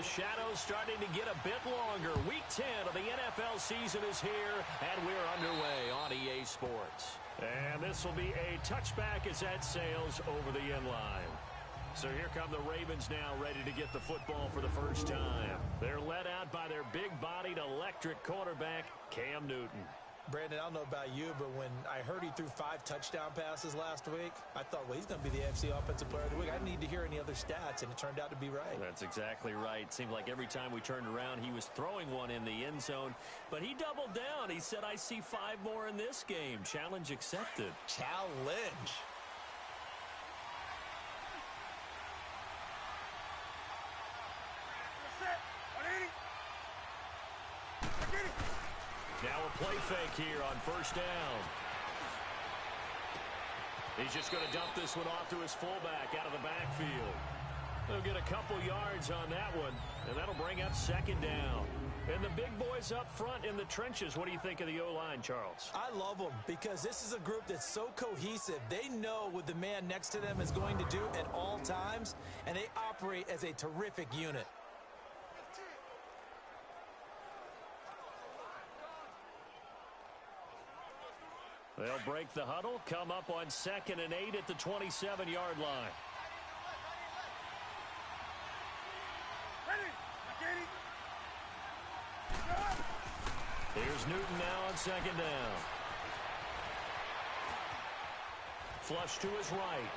the shadows starting to get a bit longer. Week 10 of the NFL season is here, and we're underway on EA Sports. And this will be a touchback as that sails over the end line. So here come the Ravens now, ready to get the football for the first time. They're led out by their big-bodied electric quarterback, Cam Newton. Brandon, I don't know about you, but when I heard he threw 5 touchdown passes last week, I thought, well, he's going to be the AFC Offensive Player of the Week. I didn't need to hear any other stats, and it turned out to be right. That's exactly right. It seemed like every time we turned around, he was throwing one in the end zone. But he doubled down. He said, I see 5 more in this game. Challenge accepted. Challenge. Now a play fake here on first down. He's just going to dump this one off to his fullback out of the backfield. They'll get a couple yards on that one, and that'll bring up second down. And the big boys up front in the trenches. What do you think of the O-line, Charles? I love them because this is a group that's so cohesive. They know what the man next to them is going to do at all times, and they operate as a terrific unit. They'll break the huddle, come up on 2nd and 8 at the 27-yard line. Here's Newton now on 2nd down. Flush to his right.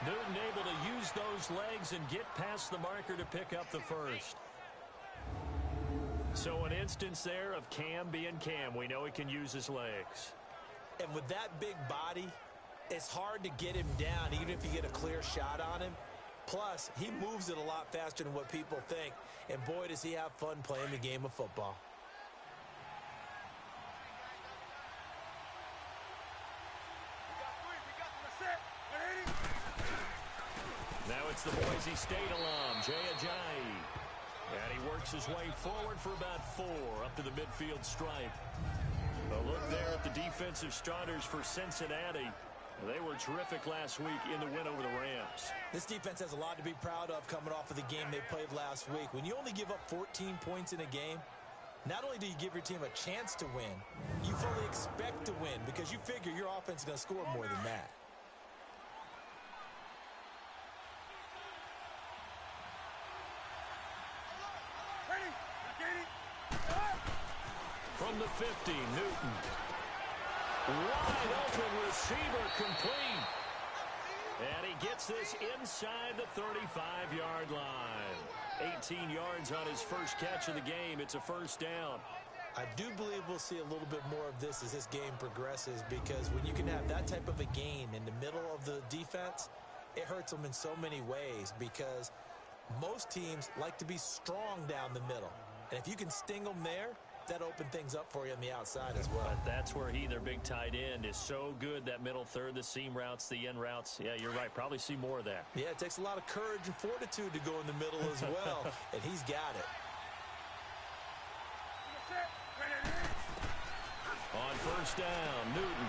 Newton able to use those legs and get past the marker to pick up the first. So an instance there of Cam being Cam. We know he can use his legs. And with that big body, it's hard to get him down, even if you get a clear shot on him. Plus, he moves it a lot faster than what people think. And boy, does he have fun playing the game of football. Now it's the Boise State alum, Jay Ajayi. And he works his way forward for about 4 up to the midfield stripe. A look there at the defensive starters for Cincinnati. They were terrific last week in the win over the Rams. This defense has a lot to be proud of coming off of the game they played last week. When you only give up 14 points in a game, not only do you give your team a chance to win, you fully expect to win because you figure your offense is going to score more than that. From the 50, Newton. Wide open receiver complete. And he gets this inside the 35-yard line. 18 yards on his first catch of the game. It's a first down. I do believe we'll see a little bit more of this as this game progresses because when you can have that type of a gain in the middle of the defense, it hurts them in so many ways because most teams like to be strong down the middle. And if you can sting them there, that open things up for you on the outside as well. But that's where their big tight end, is so good, that middle third, the seam routes, the end routes. Yeah, you're right. Probably see more of that. Yeah, it takes a lot of courage and fortitude to go in the middle as well, and he's got it. On first down, Newton.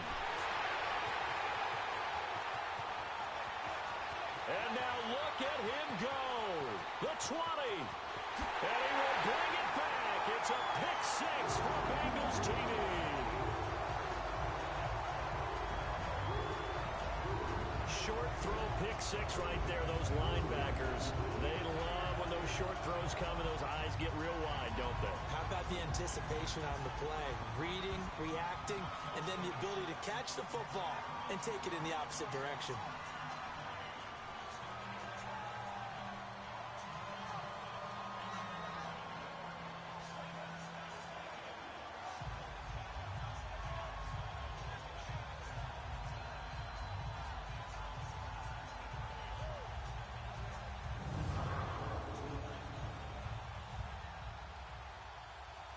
And now look at him go. The 20. And he will bring it back. It's a pick 6 for Bengals TV. Short throw pick 6 right there. Those linebackers, they love when those short throws come and those eyes get real wide, don't they? How about the anticipation on the play? Reading, reacting, and then the ability to catch the football and take it in the opposite direction.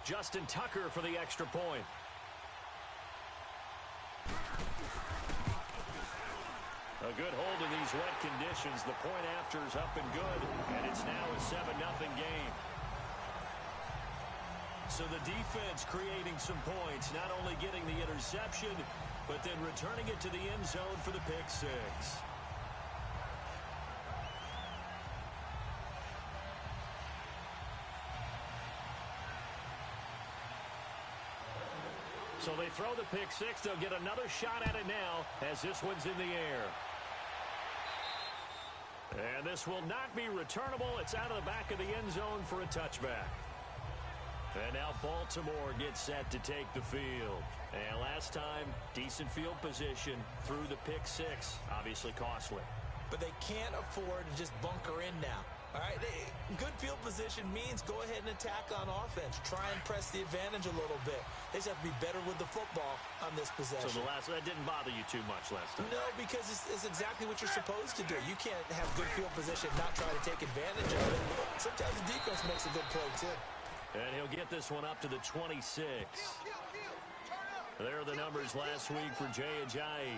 Justin Tucker for the extra point. A good hold in these wet conditions. The point after is up and good, and it's now a 7-0 game. So the defense creating some points, not only getting the interception, but then returning it to the end zone for the pick 6. So they throw the pick six. They'll get another shot at it now as this one's in the air. And this will not be returnable. It's out of the back of the end zone for a touchback. And now Baltimore gets set to take the field. And last time, decent field position through the pick six. Obviously costly. But they can't afford to just bunker in now. All right, good field position means go ahead and attack on offense. Try and press the advantage a little bit. They just have to be better with the football on this possession. So that didn't bother you too much last time? No, because it's exactly what you're supposed to do. You can't have good field position, not try to take advantage of it. Sometimes the defense makes a good play, too. And he'll get this one up to the 26. There are the numbers last week for Jay Ajayi.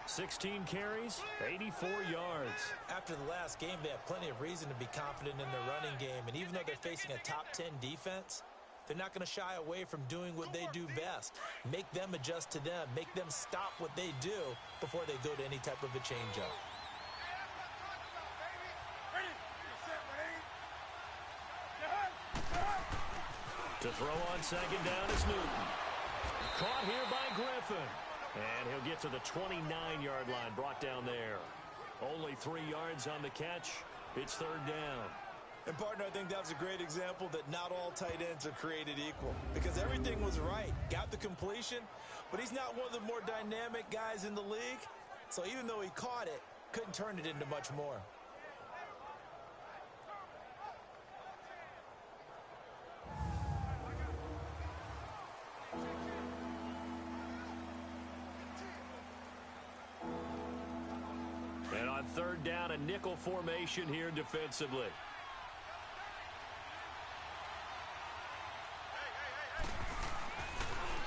16 carries, 84 yards. After the last game, they have plenty of reason to be confident in their running game. And even though they're facing a top 10 defense, they're not going to shy away from doing what they do best. Make them adjust to them. Make them stop what they do before they go to any type of a change-up. To throw on second down is Newton. Caught here by Griffin. And he'll get to the 29-yard line, brought down there. Only 3 yards on the catch. It's third down. And, partner, I think that was a great example that not all tight ends are created equal. Because everything was right. Got the completion, but he's not one of the more dynamic guys in the league. So even though he caught it, couldn't turn it into much more. And on third down, a nickel formation here defensively.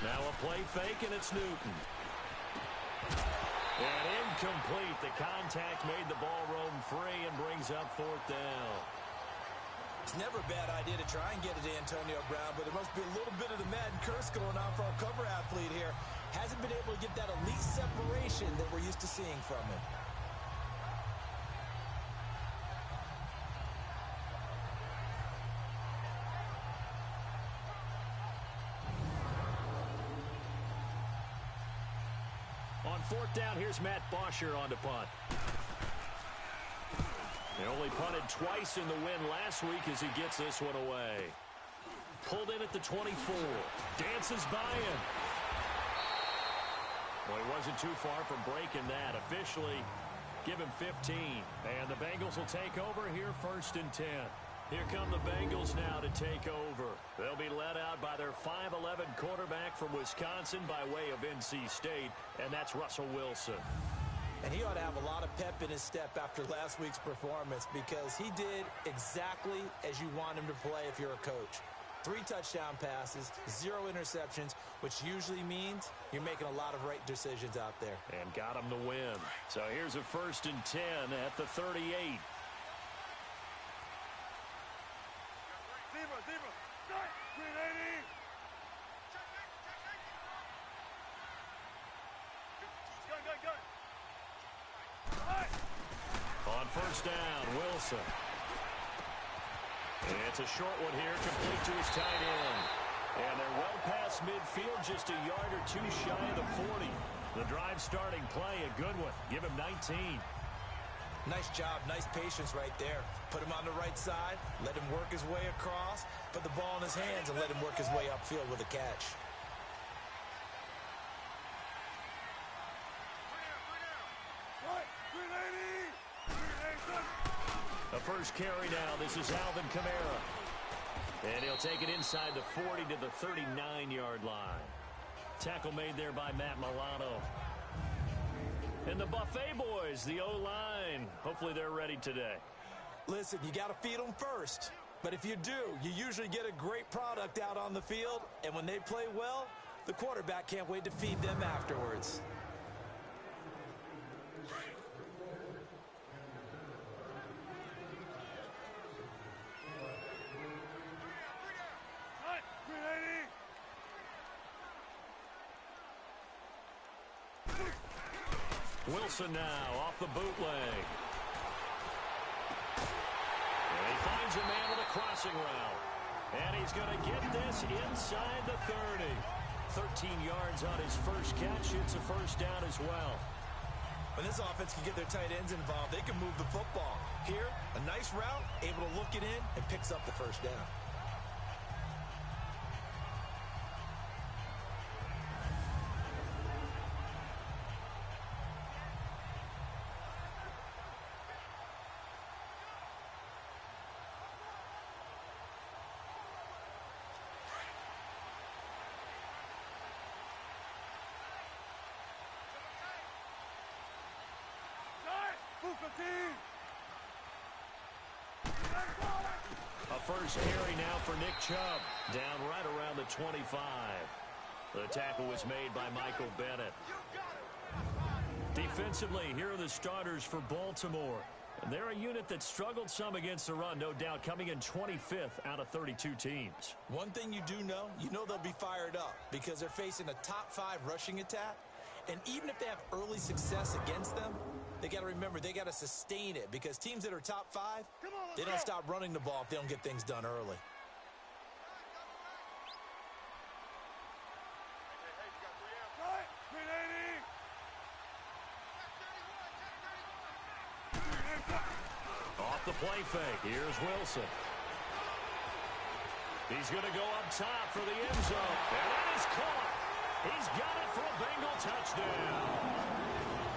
Now a play fake, and it's Newton. And incomplete. The contact made the ball roam free and brings up fourth down. It's never a bad idea to try and get it to Antonio Brown, but there must be a little bit of the Madden curse going on for our cover athlete here. Hasn't been able to get that elite separation that we're used to seeing from him. On fourth down, here's Matt Bosher on to punt. They only punted twice in the win last week as he gets this one away. Pulled in at the 24. Dances by him. Well, he wasn't too far from breaking that. Officially, give him 15. And the Bengals will take over here first and 10. Here come the Bengals now to take over. They'll be led out by their 5'11" quarterback from Wisconsin by way of NC State, and that's Russell Wilson. And he ought to have a lot of pep in his step after last week's performance because he did exactly as you want him to play if you're a coach. 3 touchdown passes, 0 interceptions, which usually means you're making a lot of right decisions out there. And got him to win. So here's a first and 10 at the 38. On first down, Wilson. And it's a short one here, complete to his tight end. And they're well past midfield, just a yard or two shy of the 40. The drive starting play, a good one. Give him 19. Nice job, nice patience right there. Put him on the right side, let him work his way across, put the ball in his hands, and let him work his way upfield with a catch. The first carry now. This is Alvin Kamara. And he'll take it inside the 40 to the 39-yard line. Tackle made there by Matt Milano. And the Buffet boys, the O-line. Hopefully they're ready today. Listen, you got to feed them first. But if you do, you usually get a great product out on the field. And when they play well, the quarterback can't wait to feed them afterwards. Wilson now off the bootleg. And he finds a man with a crossing route. And he's going to get this inside the 30. 13 yards on his first catch. It's a first down as well. When this offense can get their tight ends involved, they can move the football. Here, a nice route, able to look it in, and picks up the first down. A first carry now for Nick Chubb, down right around the 25. The tackle was made by Michael Bennett. Defensively, here are the starters for Baltimore. And they're a unit that struggled some against the run, no doubt, coming in 25th out of 32 teams. One thing you do know, they'll be fired up because they're facing a top 5 rushing attack. And even if they have early success against them, they got to remember they got to sustain it because teams that are top 5, they don't stop running the ball if they don't get things done early. Off the play fake, here's Wilson. He's going to go up top for the end zone. And that is caught. He's got it for a Bengal touchdown.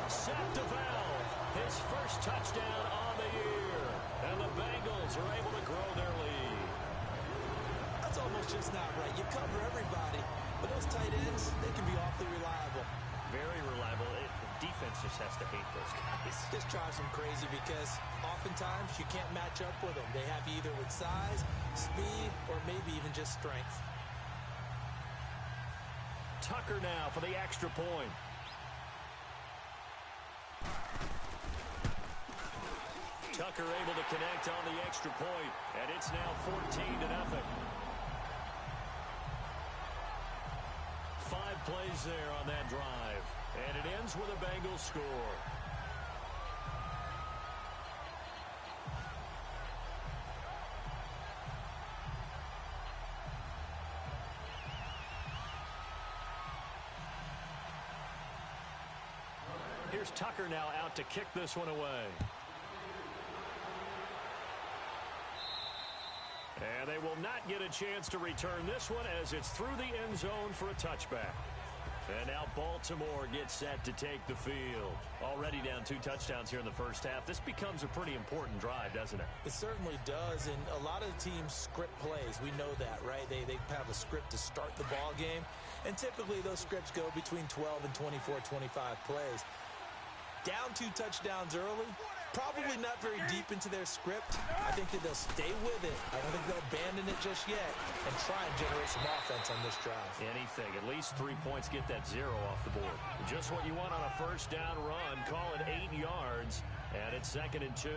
Seth DeValve, his first touchdown on the year. And the Bengals are able to grow their lead. That's almost just not right. You cover everybody, but those tight ends, they can be awfully reliable. Very reliable. The defense just has to hate those guys. This drives them crazy because oftentimes you can't match up with them. They have you either with size, speed, or maybe even just strength. Tucker now for the extra point. Tucker able to connect on the extra point, and it's now 14-0. 5 plays there on that drive, and it ends with a Bengals score. Here's Tucker now out to kick this one away. And they will not get a chance to return this one as it's through the end zone for a touchback. And now Baltimore gets set to take the field. Already down 2 touchdowns here in the first half. This becomes a pretty important drive, doesn't it? It certainly does, and a lot of teams script plays. We know that, right? They have a script to start the ball game, and typically those scripts go between 12 and 24, 25 plays. Down 2 touchdowns early, probably not very deep into their script. I think that they'll stay with it. I don't think they'll abandon it just yet and try and generate some offense on this drive. Anything. At least 3 points, get that 0 off the board. Just what you want on a first down run. Call it 8 yards, and it's 2nd and 2.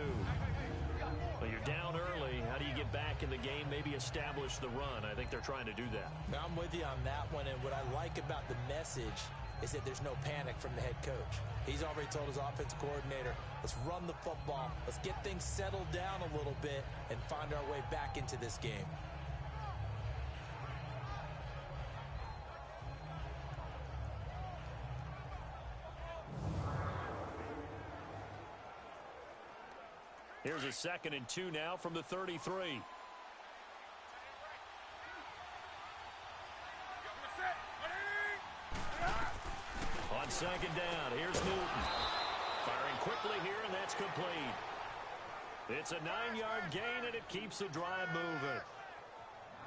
Well, you're down early. How do you get back in the game? Maybe establish the run. I think they're trying to do that. Now, I'm with you on that one, and what I like about the message is that there's no panic from the head coach. He's already told his offensive coordinator, let's run the football, let's get things settled down a little bit and find our way back into this game. Here's a 2nd and 2 now from the 33. On 2nd down, here's Newton. Firing quickly here, and that's complete. It's a 9-yard gain, and it keeps the drive moving.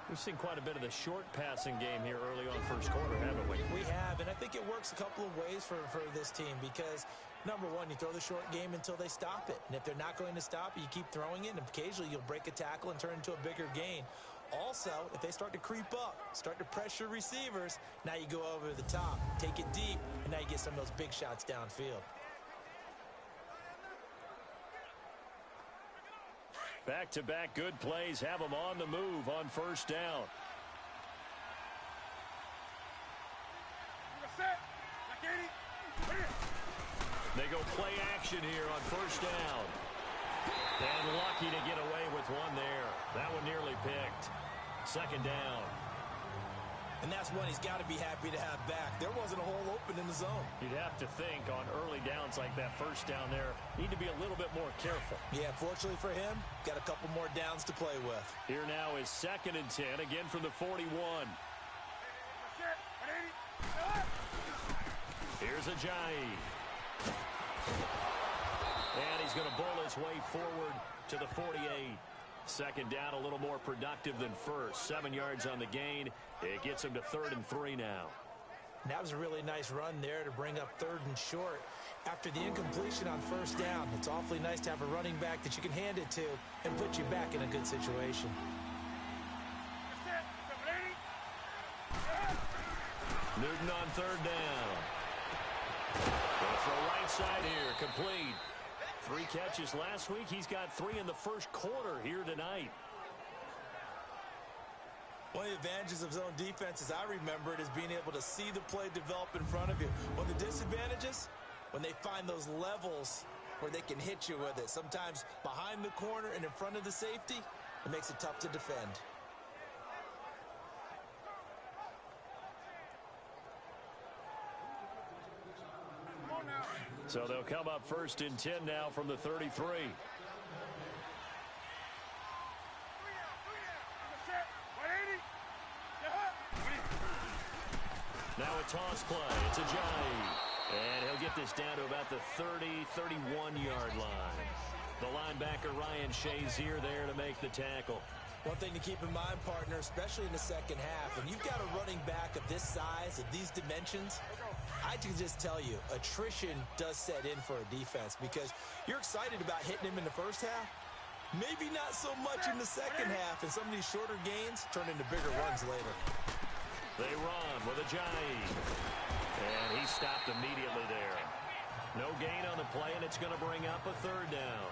We've seen quite a bit of the short passing game here early on first quarter, haven't we? We have, and I think it works a couple of ways for this team because, number one, you throw the short game until they stop it. And if they're not going to stop it, you keep throwing it, and occasionally you'll break a tackle and turn it into a bigger gain. Also, if they start to creep up, start to pressure receivers, now you go over the top, take it deep, and now you get some of those big shots downfield. Back-to-back good plays have them on the move on first down. They go play action here on first down. And lucky to get away with one there. That one nearly picked. 2nd down. And And that's one he's got to be happy to have back. There wasn't a hole open in the zone. You'd have to think on early downs like that first down there, need to be a little bit more careful. Yeah, fortunately for him, got a couple more downs to play with. Here now is 2nd and 10, again from the 41. Here's Ajayi. And he's going to bull his way forward to the 48. 2nd down, a little more productive than first. 7 yards on the gain. It gets him to 3rd and 3 now. And that was a really nice run there to bring up 3rd and short. After the incompletion on 1st down, it's awfully nice to have a running back that you can hand it to and put you back in a good situation. Newton on 3rd down. Going for a right side here, complete. 3 catches last week. He's got 3 in the first quarter here tonight. One of the advantages of zone defense, as I remember it, is being able to see the play develop in front of you. One of the disadvantages, when they find those levels where they can hit you with it. Sometimes behind the corner and in front of the safety, it makes it tough to defend. So they'll come up 1st and 10 now from the 33. Now a toss play. It's Ajayi. And he'll get this down to about the 30, 31-yard line. The linebacker, Ryan Shazier, there to make the tackle. One thing to keep in mind, partner, especially in the second half, when you've got a running back of this size, of these dimensions, I can just tell you, attrition does set in for a defense because you're excited about hitting him in the first half. Maybe not so much in the second half, and some of these shorter gains turn into bigger runs later. They run with Ajayi. And he stopped immediately there. No gain on the play, and it's going to bring up a 3rd down.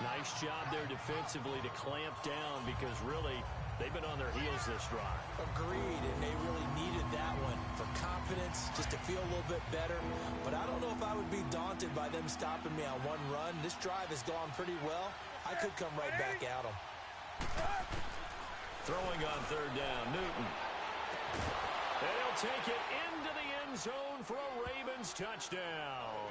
Nice job there defensively to clamp down because really they've been on their heels this drive. Agreed, and they really needed that one for confidence, just to feel a little bit better. But I don't know if I would be daunted by them stopping me on one run. This drive has gone pretty well. I could come right back at them. Throwing on 3rd down, Newton. And he'll take it into the end zone for a Ravens touchdown.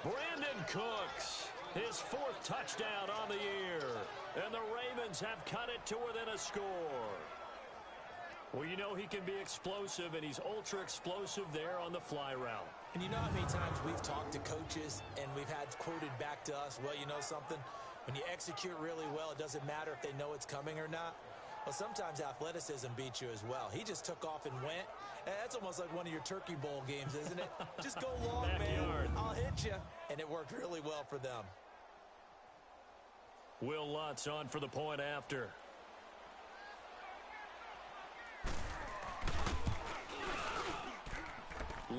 Brandon Cooks, his 4th touchdown on the year. And the Ravens have cut it to within a score. Well, you know he can be explosive, and he's ultra explosive there on the fly route. And you know how many times we've talked to coaches and we've had quoted back to us, well, you know something? When you execute really well, it doesn't matter if they know it's coming or not. Well, sometimes athleticism beats you as well. He just took off and went. And that's almost like one of your Turkey Bowl games, isn't it? Just go long, man. I'll hit you. And it worked really well for them. Will Lutz on for the point after.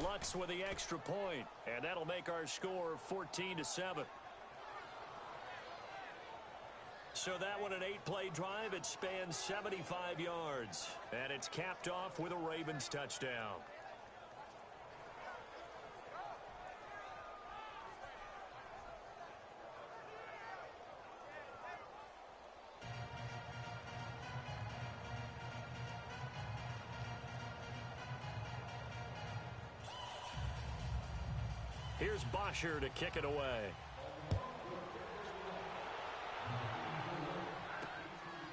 Lutz with the extra point, and that'll make our score 14-7. So that one, an 8-play drive. It spans 75 yards, and it's capped off with a Ravens touchdown. Here's Bosher to kick it away.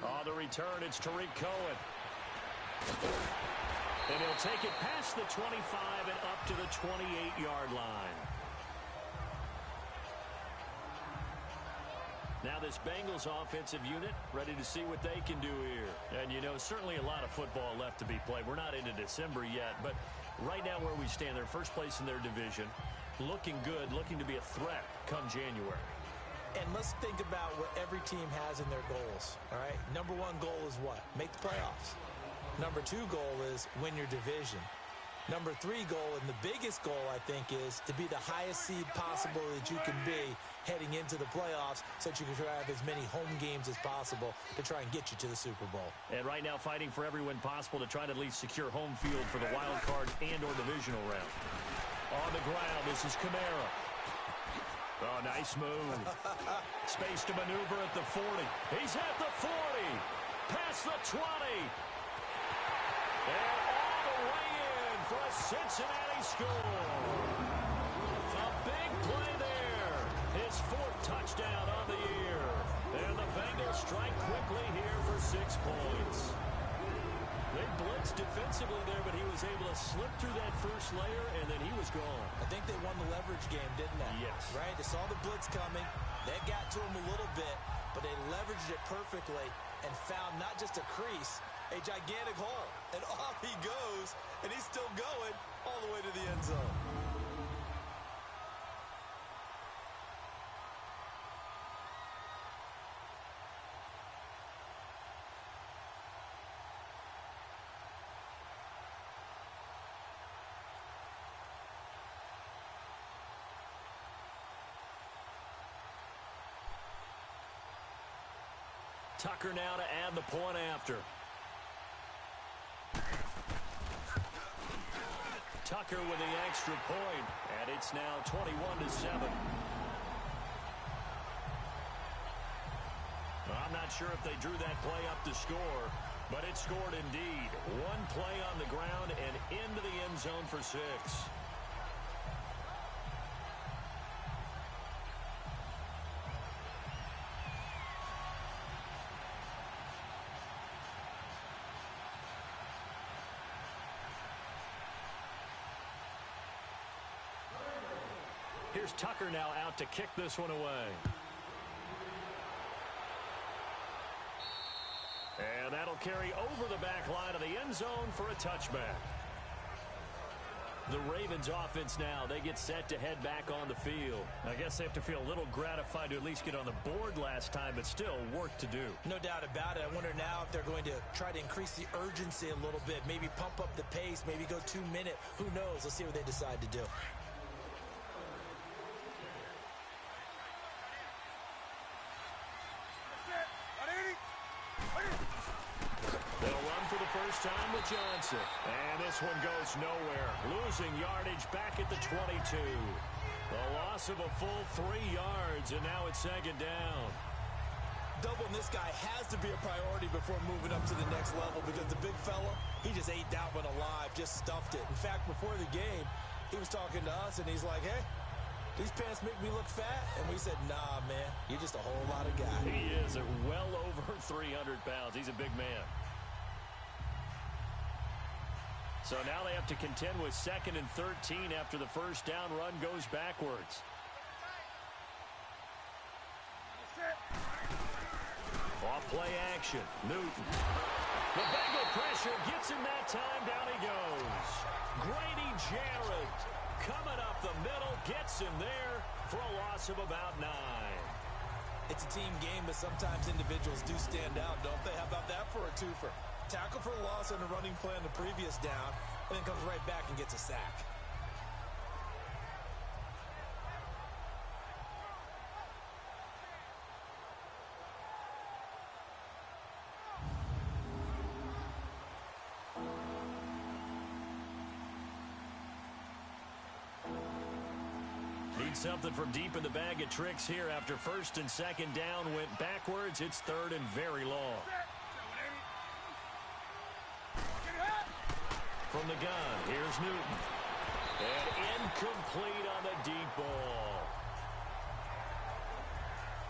On the return, it's Tariq Cohen. And he'll take it past the 25 and up to the 28-yard line. Now this Bengals offensive unit ready to see what they can do here. And, you know, certainly a lot of football left to be played. We're not into December yet, but right now where we stand, they're first place in their division. Looking good, looking to be a threat come January. And let's think about what every team has in their goals, all right? Number 1 goal is what? Make the playoffs. Number 2 goal is win your division. Number 3 goal, and the biggest goal, I think, is to be the highest seed possible that you can be heading into the playoffs so that you can have as many home games as possible to try and get you to the Super Bowl. And right now fighting for every win possible to try to at least secure home field for the wild card and or divisional round. On the ground, this is Kamara. Oh, nice move. Space to maneuver at the 40. He's at the 40. Past the 20. Cincinnati score. A big play there. His 4th touchdown on the year. And the Bengals strike quickly here for 6 points. They blitzed defensively there, but he was able to slip through that first layer, and then he was gone. I think they won the leverage game, didn't they? Yes. Right? They saw the blitz coming. They got to him a little bit, but they leveraged it perfectly and found not just a crease, a gigantic hole. And off he goes, and he's still going all the way to the end zone. Tucker now to add the point after. Tucker with the extra point, and it's now 21-7. I'm not sure if they drew that play up to score, but it scored indeed. One play on the ground and into the end zone for 6. Here's Tucker now out to kick this one away. And that'll carry over the back line of the end zone for a touchback. The Ravens offense now, they get set to head back on the field. I guess they have to feel a little gratified to at least get on the board last time, but still work to do. No doubt about it. I wonder now if they're going to try to increase the urgency a little bit, maybe pump up the pace, maybe go 2-minute. Who knows? Let's see what they decide to do. They'll run for the first time with Johnson. And this one goes nowhere. Losing yardage back at the 22. The loss of a full 3 yards, and now it's 2nd down. Doubling this guy has to be a priority before moving up to the next level because the big fella, he just ate that one alive, just stuffed it. In fact, before the game, he was talking to us, and he's like, hey, these pants make me look fat? And we said, nah, man, you're just a whole lot of guy. He is at well over 300 pounds. He's a big man. So now they have to contend with 2nd and 13 after the first down run goes backwards. Off play action. Newton. The Bengal pressure gets him that time. Down he goes. Grady Jarrett coming up the middle. Gets him there for a loss of about 9. It's a team game, but sometimes individuals do stand out, don't they? How about that for a twofer? Tackle for a loss on the running play on the previous down, and then comes right back and gets a sack. Need something from deep in the bag of tricks here after 1st and 2nd down went backwards. It's 3rd and very long. From the gun, here's Newton. And incomplete on the deep ball.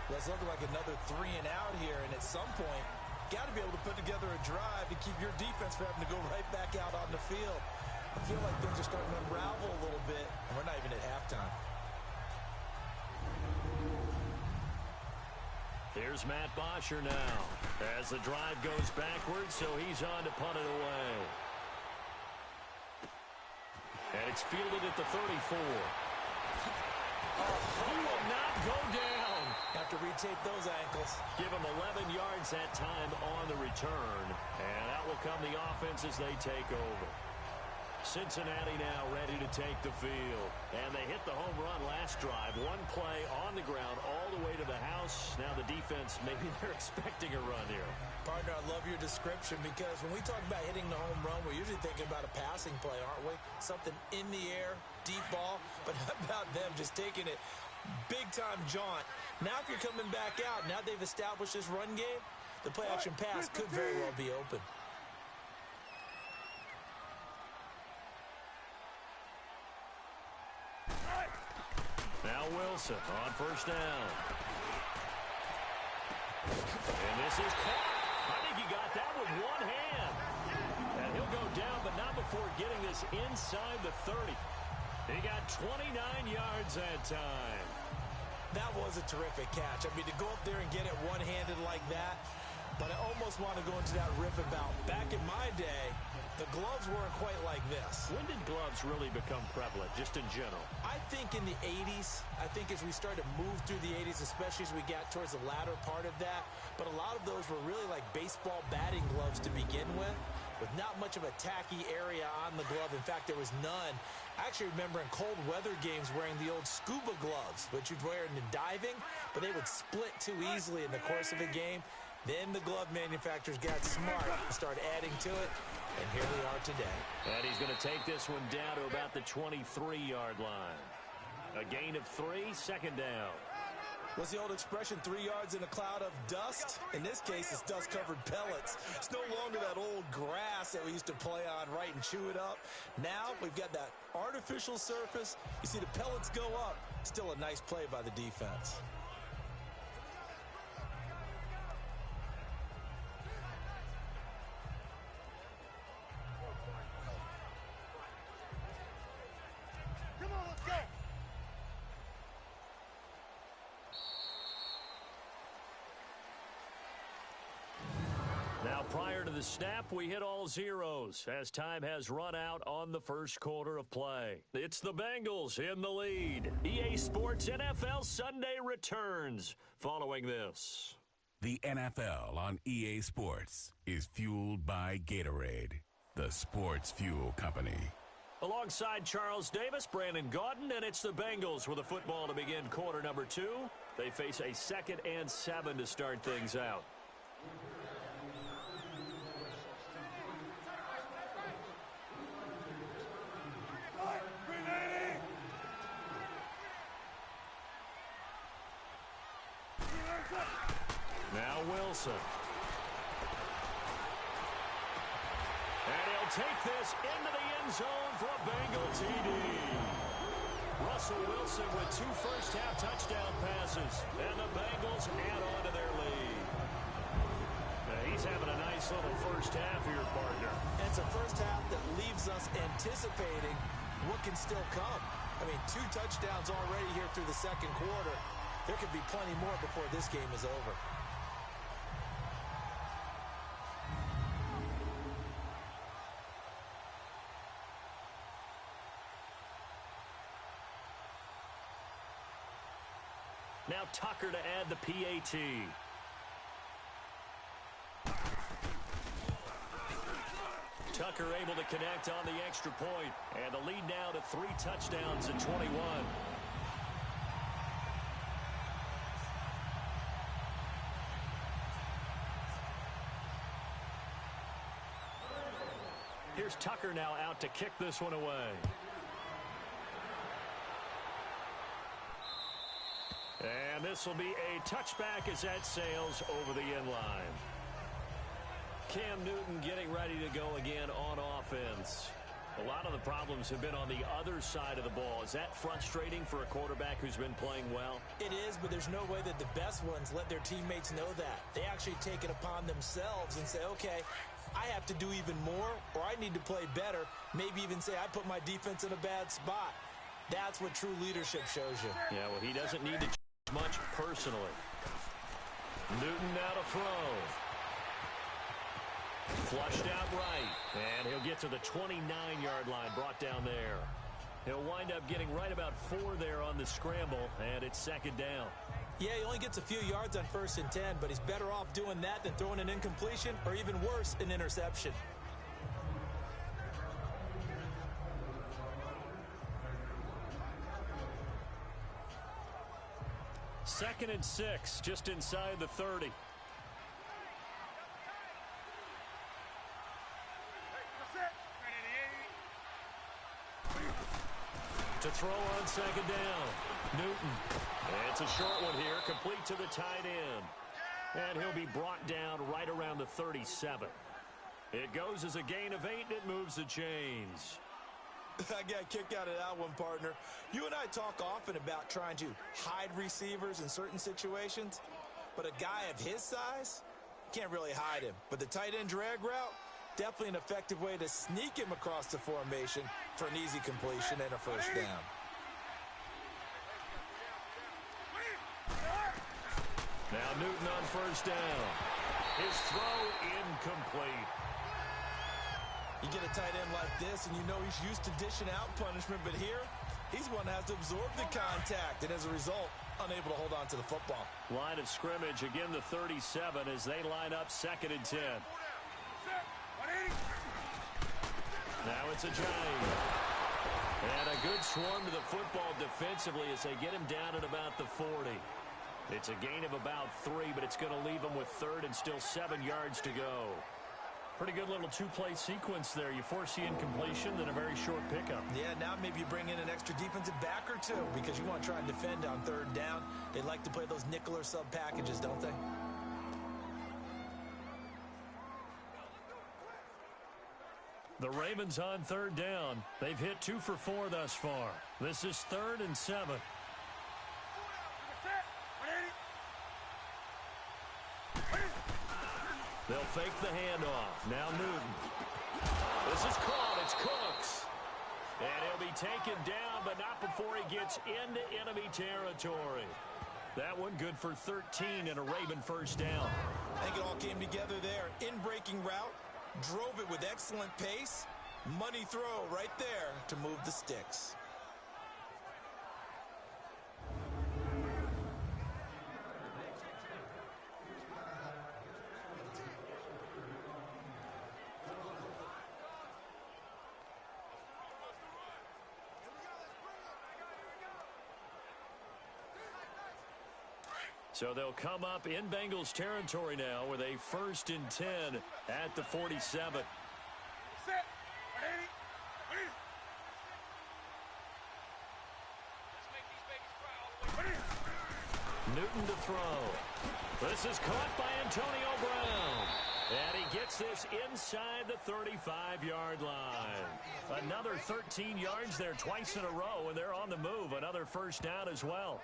Let's look like another 3 and out here, and at some point, got to be able to put together a drive to keep your defense from having to go right back out on the field. I feel like things are starting to unravel a little bit, and we're not even at halftime. Here's Matt Bosher now as the drive goes backwards, so he's on to punt it away. And it's fielded at the 34. He will not go down. Have to retape those ankles. Give him 11 yards that time on the return. And out will come the offense as they take over. Cincinnati now ready to take the field. And they hit the home run last drive. One play on the ground all the way to the house. Now the defense, maybe they're expecting a run here. Partner, I love your description because when we talk about hitting the home run, we're usually thinking about a passing play, aren't we? Something in the air, deep ball. But how about them just taking it big-time jaunt? Now if you're coming back out, now they've established this run game, the play-action pass could very well be open. Now Wilson on first down. And this is caught. I think he got that with one hand. And he'll go down, but not before getting this inside the 30. He got 29 yards that time. That was a terrific catch. I mean, to go up there and get it one-handed like that, but I almost want to go into that riff about back in my day, the gloves weren't quite like this. When did gloves really become prevalent, just in general? I think in the 80s. I think as we started to move through the 80s, especially as we got towards the latter part of that. But a lot of those were really like baseball batting gloves to begin with not much of a tacky area on the glove. In fact, there was none. I actually remember in cold weather games wearing the old scuba gloves, which you'd wear in diving, but they would split too easily in the course of a game. Then the glove manufacturers got smart and started adding to it, and here we are today. And he's going to take this one down to about the 23-yard line. A gain of 3, second down. What's the old expression, 3 yards in a cloud of dust? In this case, it's dust-covered pellets. It's no longer that old grass that we used to play on, right, and chew it up. Now we've got that artificial surface. You see the pellets go up. Still a nice play by the defense. Now, prior to the snap, we hit all zeros as time has run out on the first quarter of play. It's the Bengals in the lead. EA Sports NFL Sunday returns following this. The NFL on EA Sports is fueled by Gatorade, the sports fuel company. Alongside Charles Davis, Brandon Gaudin, and it's the Bengals with a football to begin quarter number 2. They face a 2nd and 7 to start things out. Now Wilson. And he'll take this into the end zone for a Bengal TD. Russell Wilson with 2 first-half touchdown passes. And the Bengals add on to their lead. Now he's having a nice little first half here, partner. And it's a first half that leaves us anticipating what can still come. I mean, 2 touchdowns already here through the second quarter. There could be plenty more before this game is over. Now Tucker to add the PAT. Tucker able to connect on the extra point. And the lead now to 3 touchdowns at 21. Here's Tucker now out to kick this one away. And this will be a touchback as that sails over the end line. Cam Newton getting ready to go again on offense. A lot of the problems have been on the other side of the ball. Is that frustrating for a quarterback who's been playing well? It is, but there's no way that the best ones let their teammates know that. They actually take it upon themselves and say, okay, I have to do even more, or I need to play better. Maybe even say I put my defense in a bad spot. That's what true leadership shows you. Yeah, well, he doesn't need to change much personally. Newton now to throw. Flushed out right, and he'll get to the 29-yard line, brought down there. He'll wind up getting right about 4 there on the scramble, and it's second down. Yeah, he only gets a few yards on 1st and 10, but he's better off doing that than throwing an incompletion, or even worse, an interception. Second and 6, just inside the 30. To throw on second down, Newton. It's a short one here, complete to the tight end. And he'll be brought down right around the 37. It goes as a gain of 8, and it moves the chains. I got a kick out of that one, partner. You and I talk often about trying to hide receivers in certain situations, but a guy of his size can't really hide him. But the tight end drag route, definitely an effective way to sneak him across the formation for an easy completion and a first down. Now Newton on first down. His throw incomplete. You get a tight end like this, and you know he's used to dishing out punishment, but here, he's one that has to absorb the contact, and as a result, unable to hold on to the football. Line of scrimmage, again the 37 as they line up 2nd and 10. Now it's a giant. And a good swarm to the football defensively as they get him down at about the 40. It's a gain of about 3, but it's going to leave him with 3rd and still 7 yards to go. Pretty good little two-play sequence there. You force the incompletion, then a very short pickup. Yeah, now maybe you bring in an extra defensive back or two because you want to try and defend on 3rd down. They like to play those nickel or sub packages, don't they? The Ravens on 3rd down. They've hit 2 for 4 thus far. This is 3rd and 7. They'll fake the handoff. Now Newton. This is caught. It's Cooks. And he'll be taken down, but not before he gets into enemy territory. That one good for 13 and a Raven first down. I think it all came together there. In-breaking route. Drove it with excellent pace. Money throw right there to move the sticks. So they'll come up in Bengals territory now with a 1st and 10 at the 47. Newton to throw. This is caught by Antonio Brown. And he gets this inside the 35-yard line. Another 13 yards there twice in a row, and they're on the move. Another first down as well.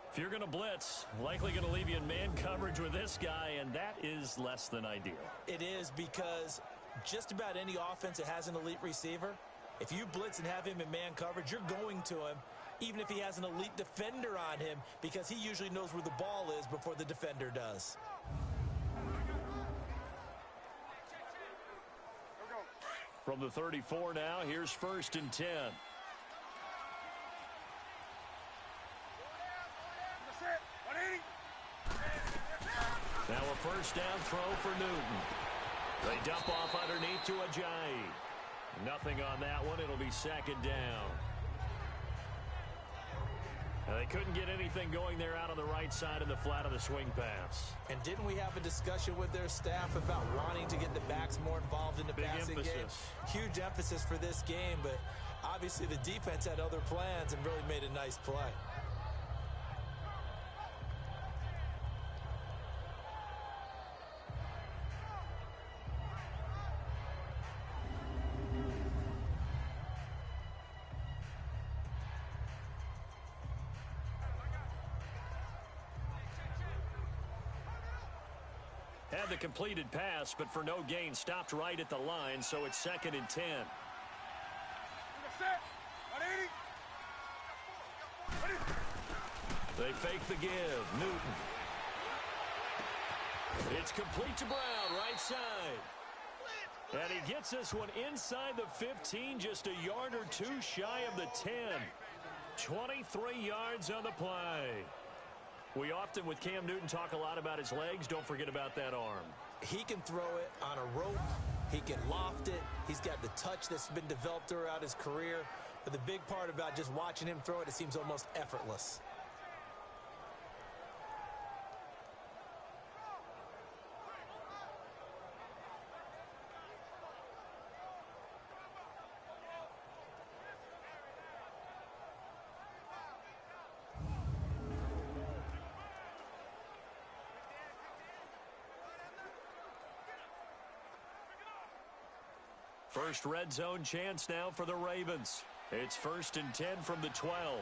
If you're going to blitz, likely going to leave you in man coverage with this guy, and that is less than ideal. It is because just about any offense that has an elite receiver, if you blitz and have him in man coverage, you're going to him, even if he has an elite defender on him, because he usually knows where the ball is before the defender does. From the 34 now, here's 1st and 10. Now a first down throw for Newton. They dump off underneath to Ajayi. Nothing on that one. It'll be 2nd down. They couldn't get anything going there out on the right side of the flat of the swing pass. And didn't we have a discussion with their staff about wanting to get the backs more involved in the passing game? Huge emphasis for this game, but obviously the defense had other plans and really made a nice play. Had the completed pass, but for no gain, stopped right at the line, so it's 2nd and 10. They fake the give. Newton. It's complete to Brown, right side. And he gets this one inside the 15, just a yard or two shy of the 10. 23 yards on the play. We often, with Cam Newton, talk a lot about his legs. Don't forget about that arm. He can throw it on a rope. He can loft it. He's got the touch that's been developed throughout his career. But the big part about just watching him throw it, it seems almost effortless. First red zone chance now for the Ravens. It's 1st and 10 from the 12.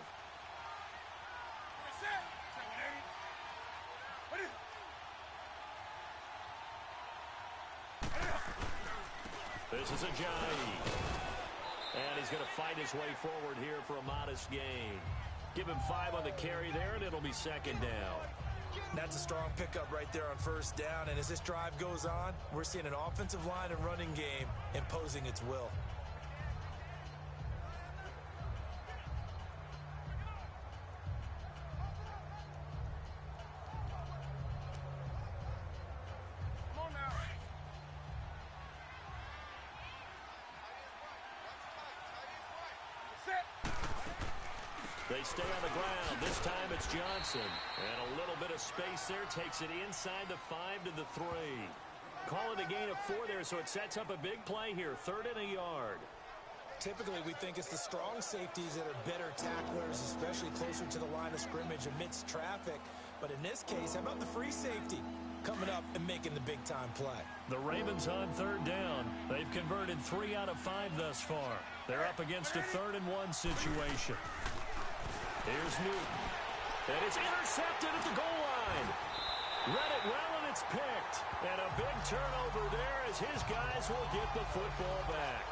This is Ajayi. And he's going to fight his way forward here for a modest gain. Give him 5 on the carry there, and it'll be 2nd down. That's a strong pickup right there on 1st down. And as this drive goes on, we're seeing an offensive line and running game imposing its will. They stay on the ground. This time it's Johnson. And a little bit of space there. Takes it inside the 5 to the 3. Call it a gain of 4 there, so it sets up a big play here. 3rd and a yard. Typically, we think it's the strong safeties that are better tacklers, especially closer to the line of scrimmage amidst traffic. But in this case, how about the free safety coming up and making the big-time play? The Ravens on 3rd down. They've converted 3 out of 5 thus far. They're up against a 3rd and 1 situation. Here's Newton. And it's intercepted at the goal line. Read it well, and it's picked. And a big turnover there as his guys will get the football back.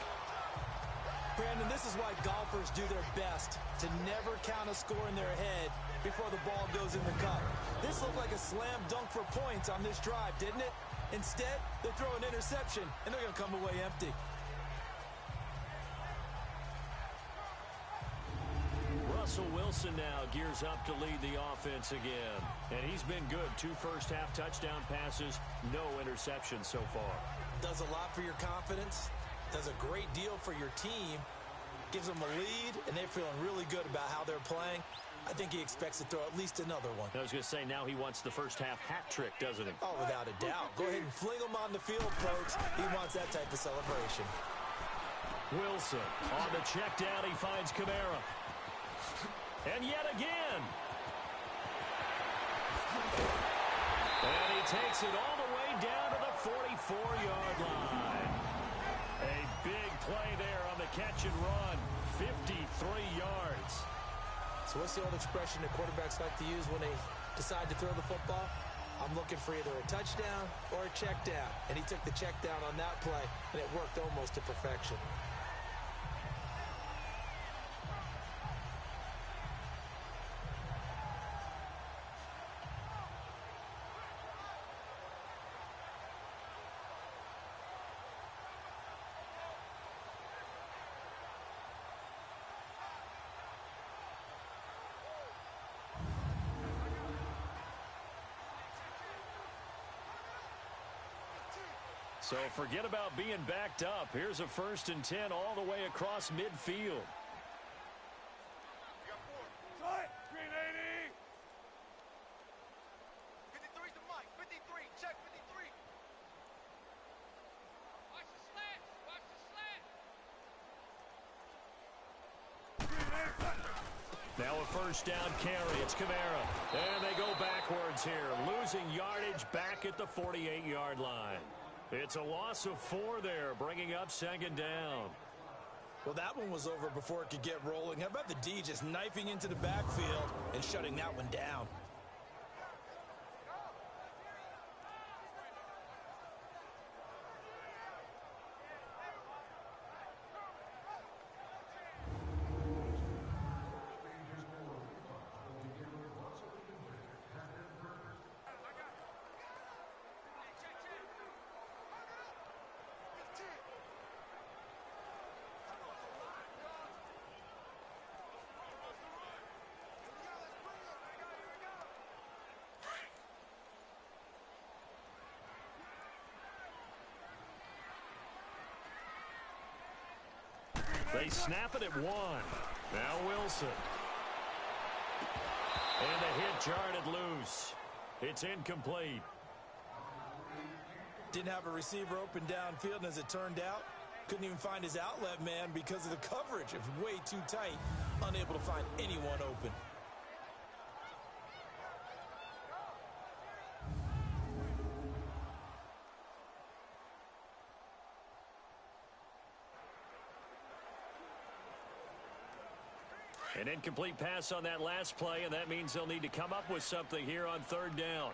Brandon, this is why golfers do their best to never count a score in their head before the ball goes in the cup. This looked like a slam dunk for points on this drive, didn't it? Instead, they throw an interception, and they're going to come away empty. Russell Wilson now gears up to lead the offense again. And he's been good. 2 first-half touchdown passes, no interceptions so far. Does a lot for your confidence. Does a great deal for your team. Gives them a lead, and they're feeling really good about how they're playing. I think he expects to throw at least another one. I was going to say, now he wants the first-half hat trick, doesn't he? Oh, without a doubt. Go ahead and fling him on the field, folks. He wants that type of celebration. Wilson on the check down. He finds Kamara. And yet again. And he takes it all the way down to the 44-yard line. A big play there on the catch and run. 53 yards. So what's the old expression that quarterbacks like to use when they decide to throw the football? I'm looking for either a touchdown or a check down. And he took the check down on that play, and it worked almost to perfection. So forget about being backed up. Here's a 1st and 10 all the way across midfield. Green 80. 53's the mic. 53. Check 53. Watch the slant. Watch the slant. Now a 1st down carry. It's Kamara. And they go backwards here. Losing yardage back at the 48-yard line. It's a loss of 4 there, bringing up 2nd down. Well, that one was over before it could get rolling. How about the D just knifing into the backfield and shutting that one down? They snap it at 1. Now Wilson. And the hit jarred loose. It's incomplete. Didn't have a receiver open downfield, and as it turned out, couldn't even find his outlet man because of the coverage. It was way too tight, unable to find anyone open. An incomplete pass on that last play, and that means they'll need to come up with something here on third down.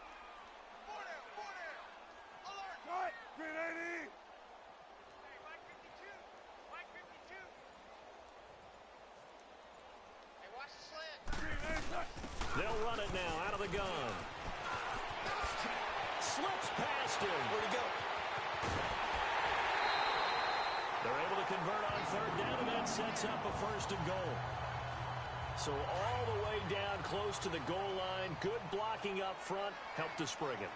They'll run it now out of the gun. Slips past him. Where'd he go? They're able to convert on third down, and that sets up a first and goal. So all the way down close to the goal line. Good blocking up front. Helped to spring him.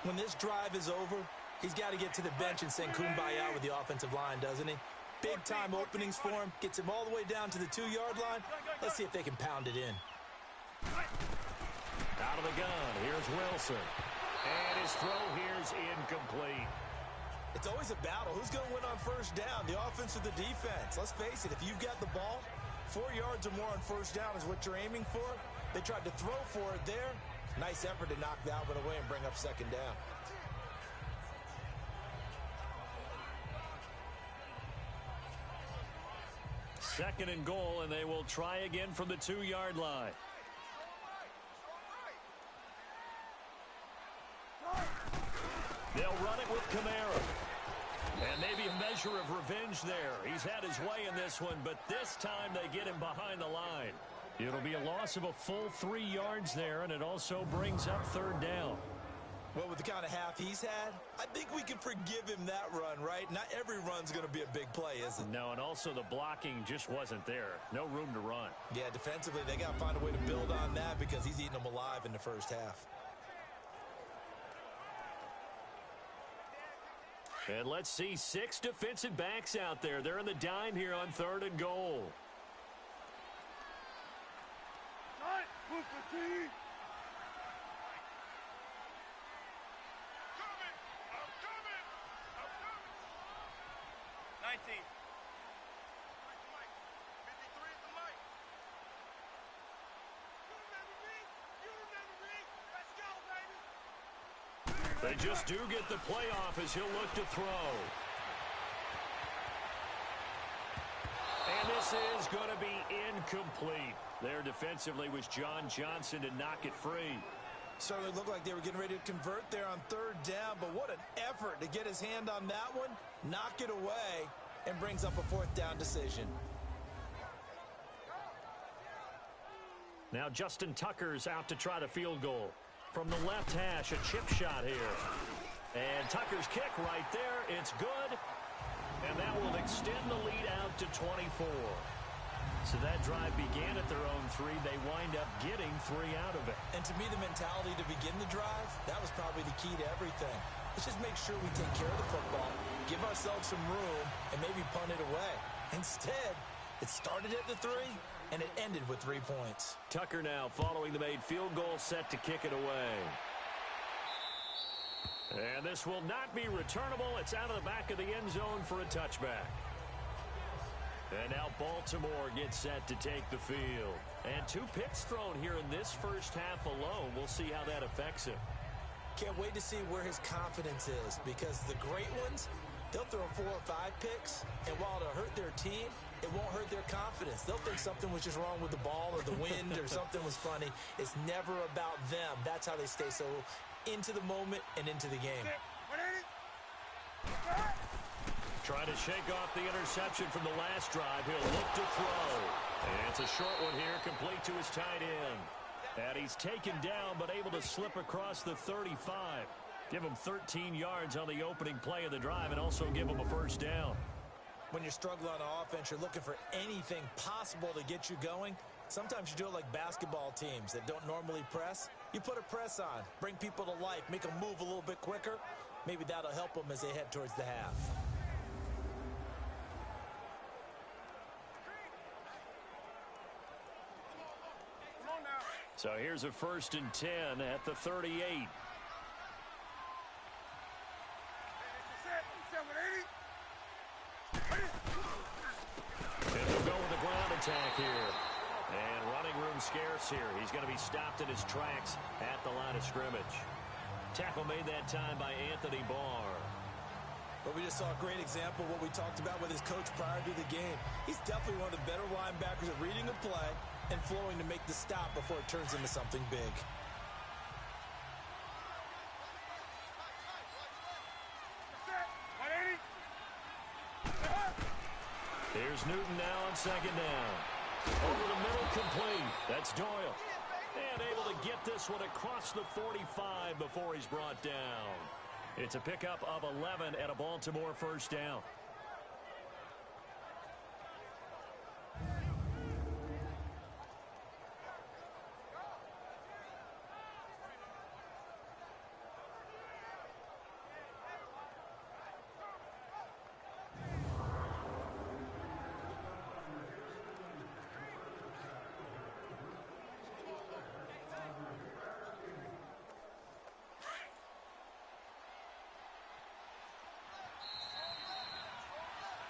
When this drive is over, he's got to get to the bench and sing kumbaya with the offensive line, doesn't he? Big-time openings for him. Gets him all the way down to the 2-yard line. Let's see if they can pound it in. Out of the gun. Here's Wilson. And his throw here's incomplete. It's always a battle. Who's going to win on first down, the offense or the defense? Let's face it, if you've got the ball, 4 yards or more on first down is what you're aiming for. They tried to throw for it there. Nice effort to knock that one away and bring up second down. Second and goal, and they will try again from the 2-yard line. They'll run it with Kamara. And maybe a measure of revenge there. He's had his way in this one, but this time they get him behind the line. It'll be a loss of a full 3 yards there, and it also brings up third down. Well, with the kind of half he's had, I think we can forgive him that run, right? Not every run's going to be a big play, is it? No, and also the blocking just wasn't there. No room to run. Yeah, defensively, they got to find a way to build on that because he's eating them alive in the first half. And let's see 6 defensive backs out there. They're in the dime here on third and goal. Coming! 19. 53 is the mic. You remember me? Let's go, baby. They just do get the playoff as he'll look to throw. And this is going to be incomplete. There defensively was John Johnson to knock it free. Certainly looked like they were getting ready to convert there on third down, but what an effort to get his hand on that one, knock it away, and brings up a fourth down decision. Now Justin Tucker's out to try the field goal. From the left hash, a chip shot here. And Tucker's kick right there, it's good. And that will extend the lead out to 24. So that drive began at their own 3. They wind up getting 3 out of it. And to me, the mentality to begin the drive, that was probably the key to everything. Let's just make sure we take care of the football, give ourselves some room, and maybe punt it away. Instead, it started at the 3, and it ended with 3 points. Tucker now following the made field goal, set to kick it away. And this will not be returnable. It's out of the back of the end zone for a touchback. And now Baltimore gets set to take the field. And 2 picks thrown here in this first half alone. We'll see how that affects him. Can't wait to see where his confidence is, because the great ones, they'll throw 4 or 5 picks, and while it'll hurt their team, it won't hurt their confidence. They'll think something was just wrong with the ball or the wind or something was funny. It's never about them. That's how they stay so into the moment and into the game. Trying to shake off the interception from the last drive. He'll look to throw. And it's a short one here, complete to his tight end. And he's taken down, but able to slip across the 35. Give him 13 yards on the opening play of the drive and also give him a first down. When you're struggling on offense, you're looking for anything possible to get you going. Sometimes you do it like basketball teams that don't normally press. You put a press on, bring people to life, make them move a little bit quicker. Maybe that'll help them as they head towards the half. So here's a 1st and 10 at the 38. And they'll go with the ground attack here. And running room scarce here. He's going to be stopped in his tracks at the line of scrimmage. Tackle made that time by Anthony Barr. But we just saw a great example of what we talked about with his coach prior to the game. He's definitely one of the better linebackers at reading a play and flowing to make the stop before it turns into something big. Here's Newton now on second down. Over the middle, complete. That's Doyle. And able to get this one across the 45 before he's brought down. It's a pickup of 11 and a Baltimore first down.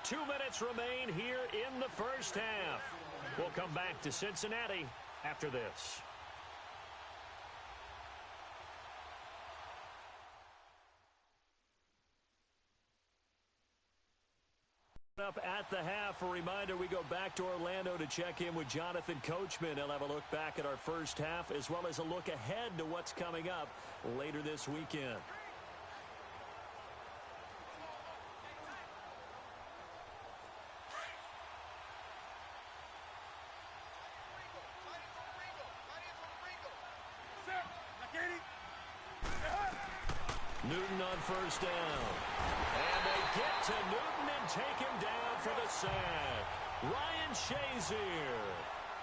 Two minutes remain here in the first half. We'll come back to Cincinnati after this. Up at the half, a reminder, we go back to Orlando to check in with Jonathan Coachman. He'll have a look back at our first half as well as a look ahead to what's coming up later this weekend. Newton on first down. And they get to Newton and take him down for the sack. Ryan Shazier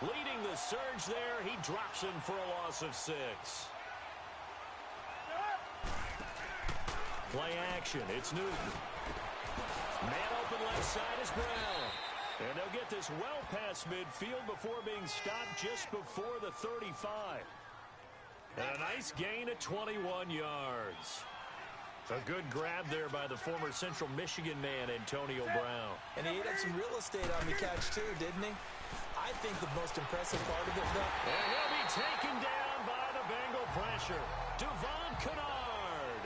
leading the surge there. He drops him for a loss of 6. Play action. It's Newton. Man open left side is Brown. And they'll get this well past midfield before being stopped just before the 35. And a nice gain of 21 yards. A good grab there by the former Central Michigan man, Antonio Brown. And he ate up some real estate on the catch, too, didn't he? I think the most impressive part of it, though. And he'll be taken down by the Bengal pressure. Devon Kennard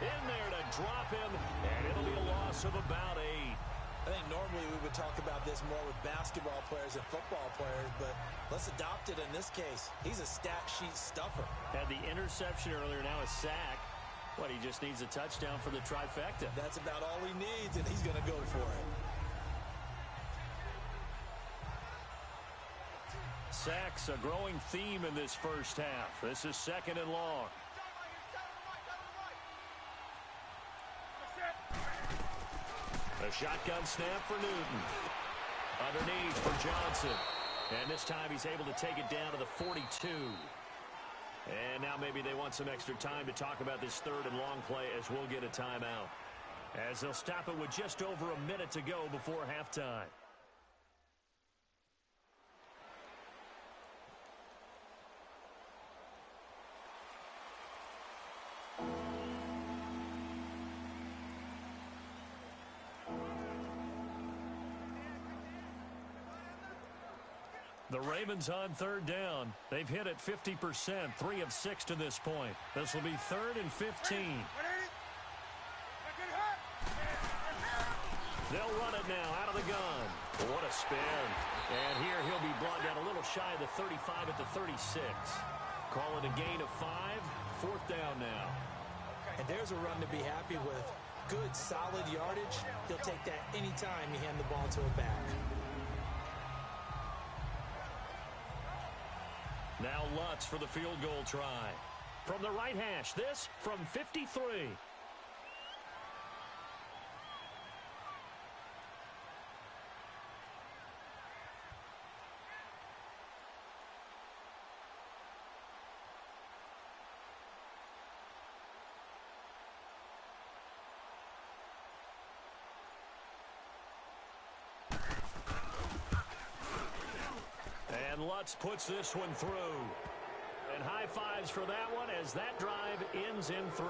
in there to drop him, and it'll be a loss of about 8. I think normally we would talk about this more with basketball players and football players, but let's adopt it in this case. He's a stat sheet stuffer. Had the interception earlier, now a sack. What, he just needs a touchdown for the trifecta. That's about all he needs, and he's going to go for it. Sacks, a growing theme in this first half. This is second and long. A shotgun snap for Newton. Underneath for Johnson. And this time he's able to take it down to the 42. And now maybe they want some extra time to talk about this third and long play as we'll get a timeout. As they'll stop it with just over a minute to go before halftime. The Ravens on third down. They've hit it 50%, 3 of 6 to this point. This will be 3rd and 15. They'll run it now out of the gun. What a spin. And here he'll be brought down a little shy of the 35 at the 36. Call it a gain of 5. 4th down now. And there's a run to be happy with. Good, solid yardage. He'll take that anytime you hand the ball to a back. Now Lutz for the field goal try. From the right hash, this from 53. And Lutz puts this one through. And high fives for that one as that drive ends in 3.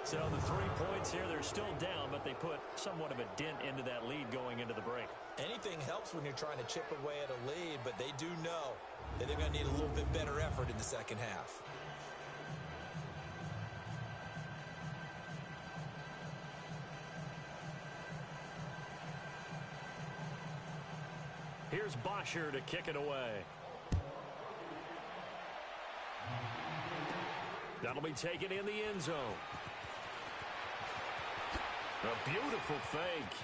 So the 3 points here, they're still down, but they put somewhat of a dent into that lead going into the break. Anything helps when you're trying to chip away at a lead, but they do know that they're going to need a little bit better effort in the second half. Here's Bosher to kick it away. That'll be taken in the end zone. A beautiful fake.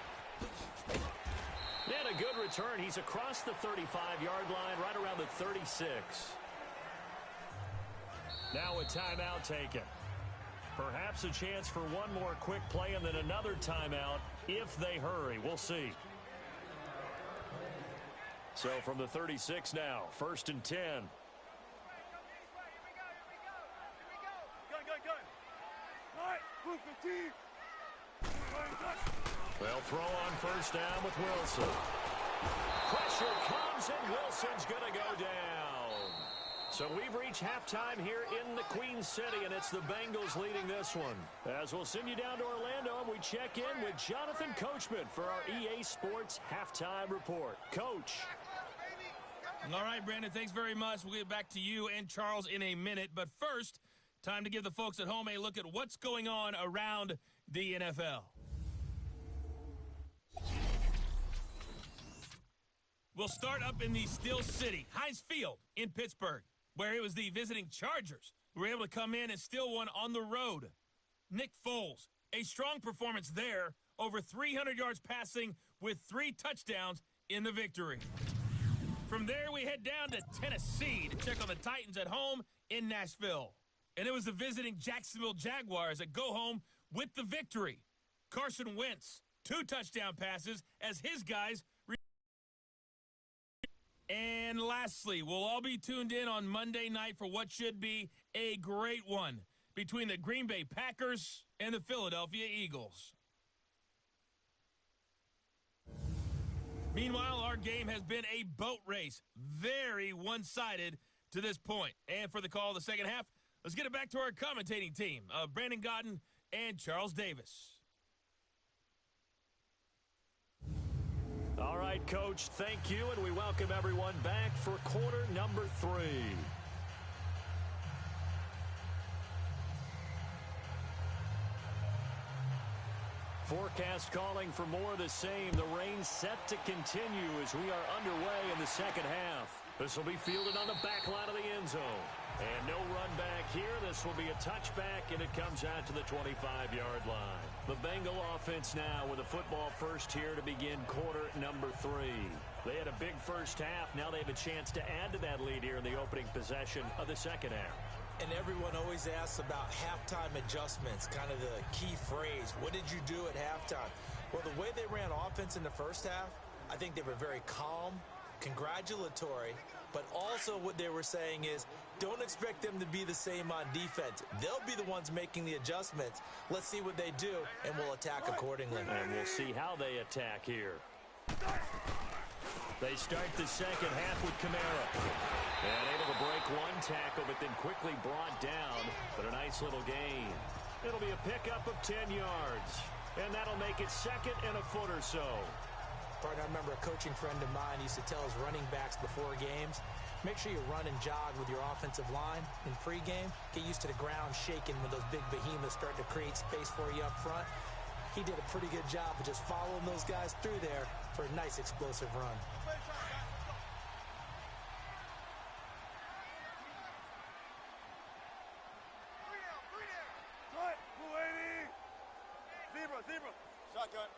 And a good return. He's across the 35-yard line, right around the 36. Now a timeout taken. Perhaps a chance for one more quick play and then another timeout if they hurry. We'll see. So from the 36 now, 1st and 10. They'll throw on 1st down with Wilson. Pressure comes and Wilson's going to go down. So we've reached halftime here in the Queen City, and it's the Bengals leading this one. As we'll send you down to Orlando, and we check in with Jonathan Coachman for our EA Sports Halftime Report. Coach. All right, Brandon, thanks very much. We'll get back to you and Charles in a minute. But first, time to give the folks at home a look at what's going on around the NFL. We'll start up in the Steel City, Heinz Field in Pittsburgh, where it was the visiting Chargers who were able to come in and steal one on the road. Nick Foles, a strong performance there, over 300 yards passing with 3 touchdowns in the victory. From there, we head down to Tennessee to check on the Titans at home in Nashville. And it was the visiting Jacksonville Jaguars that go home with the victory. Carson Wentz, 2 touchdown passes as his guys. And lastly, we'll all be tuned in on Monday night for what should be a great one between the Green Bay Packers and the Philadelphia Eagles. Meanwhile, our game has been a boat race, very one-sided to this point. And for the call of the second half, let's get it back to our commentating team of Brandon Godden and Charles Davis. All right, Coach, thank you, and we welcome everyone back for quarter number 3. Forecast calling for more of the same. The rain set to continue as we are underway in the second half. This will be fielded on the back line of the end zone. And no run back here. This will be a touchback, and it comes out to the 25-yard line. The Bengal offense now with a football first here to begin quarter number 3. They had a big first half. Now they have a chance to add to that lead here in the opening possession of the second half. And everyone always asks about halftime adjustments, kind of the key phrase. What did you do at halftime? Well, the way they ran offense in the first half, I think they were very calm, congratulatory, but also what they were saying is don't expect them to be the same on defense. They'll be the ones making the adjustments. Let's see what they do, and we'll attack accordingly. And we'll see how they attack here. They start the second half with Kamara. And able to break one tackle, but then quickly brought down. But a nice little gain. It'll be a pickup of 10 yards. And that'll make it second and a foot or so. Partner, I remember a coaching friend of mine used to tell his running backs before games, make sure you run and jog with your offensive line in pregame. Get used to the ground shaking when those big behemoths start to create space for you up front. He did a pretty good job of just following those guys through there for a nice explosive run. Shotgun.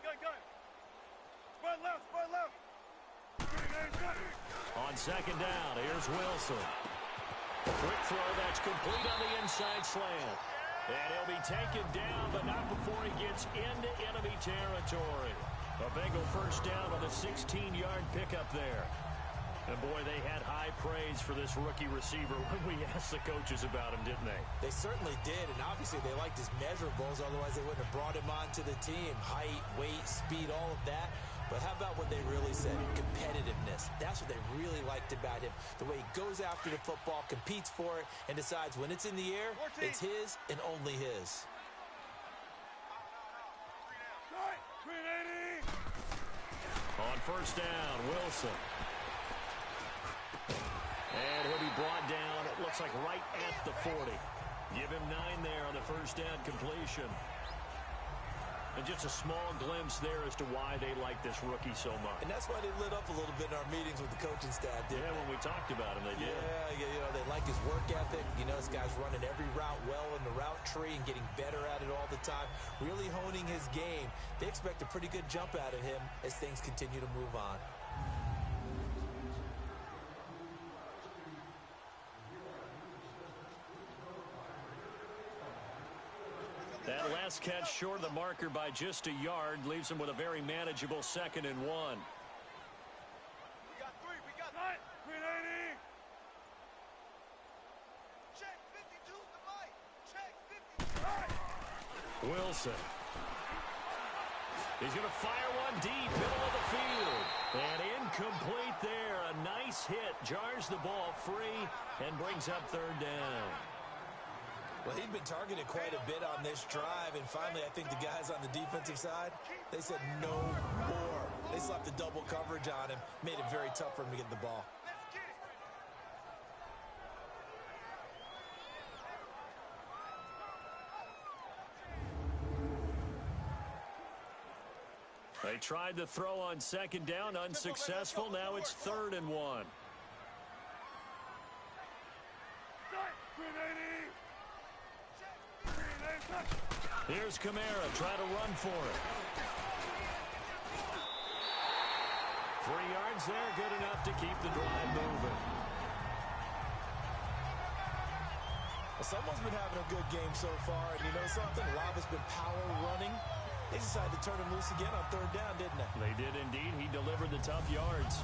Gun. Spread left. On second down, here's Wilson. Quick throw that's complete on the inside slant. And he'll be taken down, but not before he gets into enemy territory. A Bengal first down on the 16-yard pickup there. And, boy, they had high praise for this rookie receiver when we asked the coaches about him, didn't they? They certainly did, and obviously they liked his measurables. Otherwise, they wouldn't have brought him onto the team. Height, weight, speed, all of that. But how about what they really said? Competitiveness. That's what they really liked about him. The way he goes after the football, competes for it, and decides when it's in the air, it's his and only his. On first down, Wilson. And he'll be brought down, it looks like right at the 40. Give him 9 there on the first down completion. And just a small glimpse there as to why they like this rookie so much. And that's why they lit up a little bit in our meetings with the coaching staff, didn't they? When we talked about him, they did. Yeah, they like his work ethic. This guy's running every route well in the route tree and getting better at it all the time, really honing his game. They expect a pretty good jump out of him as things continue to move on. That last catch short of the marker by just a yard leaves him with a very manageable 2nd and 1. We got 3. We got 380. Check 52's the mic. Check 50. Wilson. He's going to fire one deep, middle of the field. And incomplete there. A nice hit. Jars the ball free and brings up 3rd down. Well, he'd been targeted quite a bit on this drive, and finally I think the guys on the defensive side, they said no more. They slapped the double coverage on him, made it very tough for him to get the ball. They tried to throw on 2nd down, unsuccessful. Now it's 3rd and 1. Here's Kamara, try to run for it. 3 yards there, good enough to keep the drive moving. Well, someone's been having a good game so far, and you know something? A lot of it's been power running. They decided to turn him loose again on 3rd down, didn't they? They did indeed. He delivered the tough yards.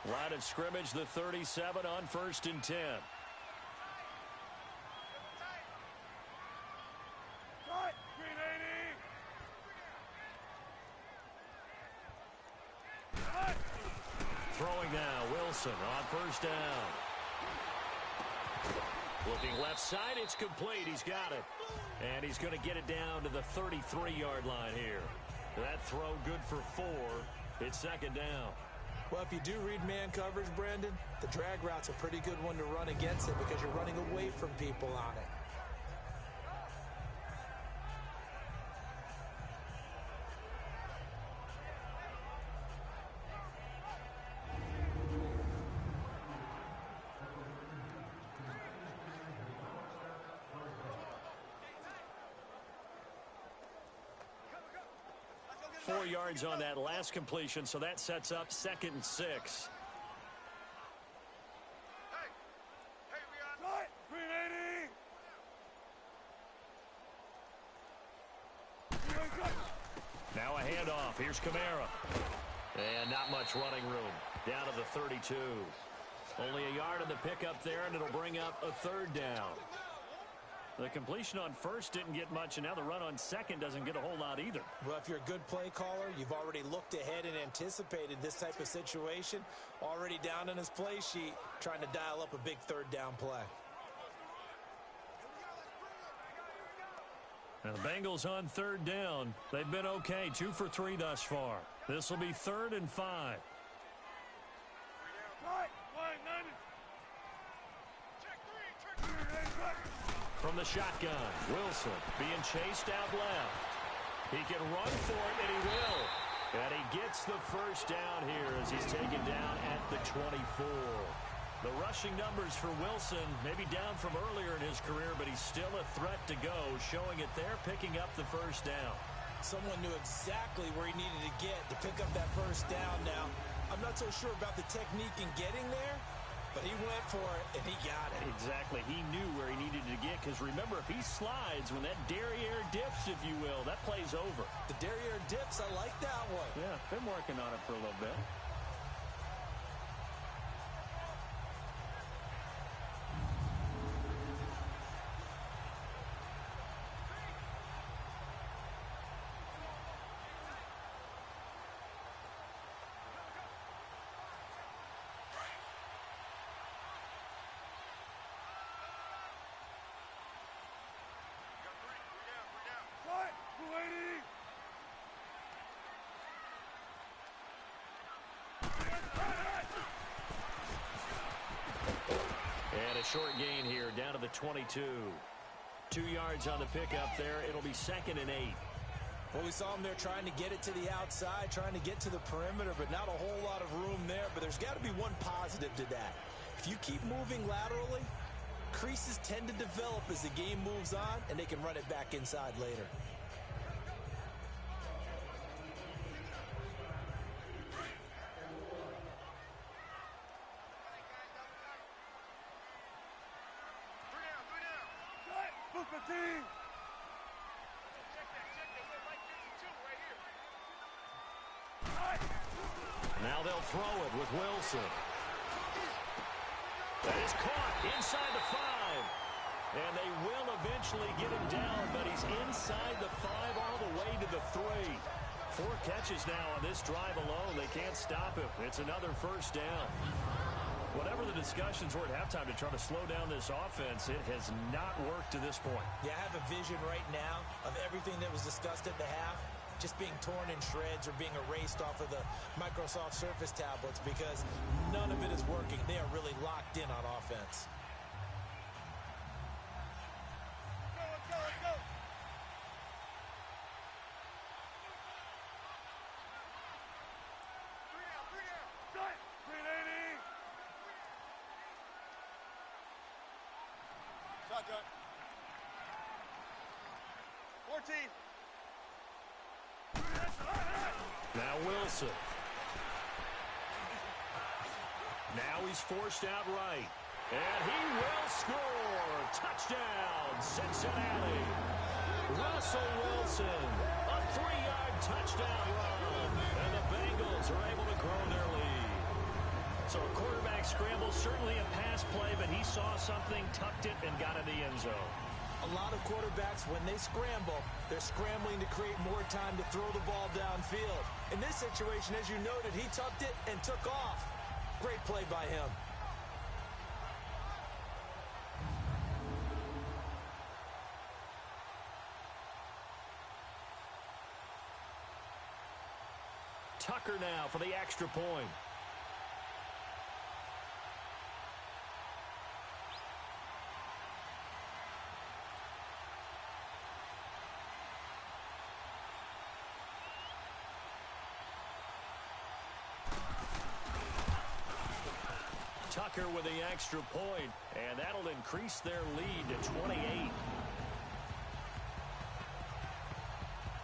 Line of scrimmage, the 37 on 1st and 10. Throwing now, Wilson on 1st down. Looking left side, it's complete. He's got it. And he's going to get it down to the 33-yard line here. That throw good for 4. It's 2nd down. Well, if you do read man coverage, Brandon, the drag route's a pretty good one to run against it because you're running away from people on it. Four yards on that last completion, so that sets up 2nd and 6. Now a handoff. Here's Kamara. And not much running room. Down to the 32. Only a yard on the pickup there, and it'll bring up a 3rd down. The completion on 1st didn't get much, and now the run on 2nd doesn't get a whole lot either. Well, if you're a good play caller, you've already looked ahead and anticipated this type of situation. Already down on his play sheet, trying to dial up a big 3rd down play. Now the Bengals on 3rd down. They've been okay, 2 for 3 thus far. This will be 3rd and 5. From the shotgun, Wilson being chased out left. He can run for it, and he will. And he gets the 1st down here as he's taken down at the 24. The rushing numbers for Wilson may be down from earlier in his career, but he's still a threat to go, showing it there, picking up the 1st down. Someone knew exactly where he needed to get to pick up that 1st down now. I'm not so sure about the technique in getting there, but he went for it, and he got it. Exactly. He knew where he needed to get, because remember, if he slides, when that derriere dips, if you will, that play's over. The derriere dips, I like that one. Yeah, been working on it for a little bit. a short gain here, down to the 22. 2 yards on the pickup there. It'll be 2nd and 8. Well, we saw him there trying to get it to the outside, trying to get to the perimeter, but not a whole lot of room there. But there's got to be one positive to that. If you keep moving laterally, creases tend to develop as the game moves on, and they can run it back inside later. Now they'll throw it with Wilson. That is caught inside the 5. And they will eventually get him down, but he's inside the 5 all the way to the 3. 4 catches now on this drive alone. They can't stop him. It's another first down. Whatever the discussions were at halftime to try to slow down this offense, it has not worked to this point. Yeah, I have a vision right now of everything that was discussed at the half just being torn in shreds or being erased off of the Microsoft Surface tablets because none of it is working. They are really locked in on offense. Let's go. Three down. 380. Shotgun. 14. Now Wilson. Now he's forced out right. And he will score. Touchdown, Cincinnati. Russell Wilson, a 3-yard touchdown run. And the Bengals are able to grow their lead. So a quarterback scramble, certainly a pass play, but he saw something, tucked it, and got in the end zone. A lot of quarterbacks, when they scramble, they're scrambling to create more time to throw the ball downfield. In this situation, as you noted, he tucked it and took off. Great play by him. Tucker now for the extra point. Tucker with the extra point, and that'll increase their lead to 28.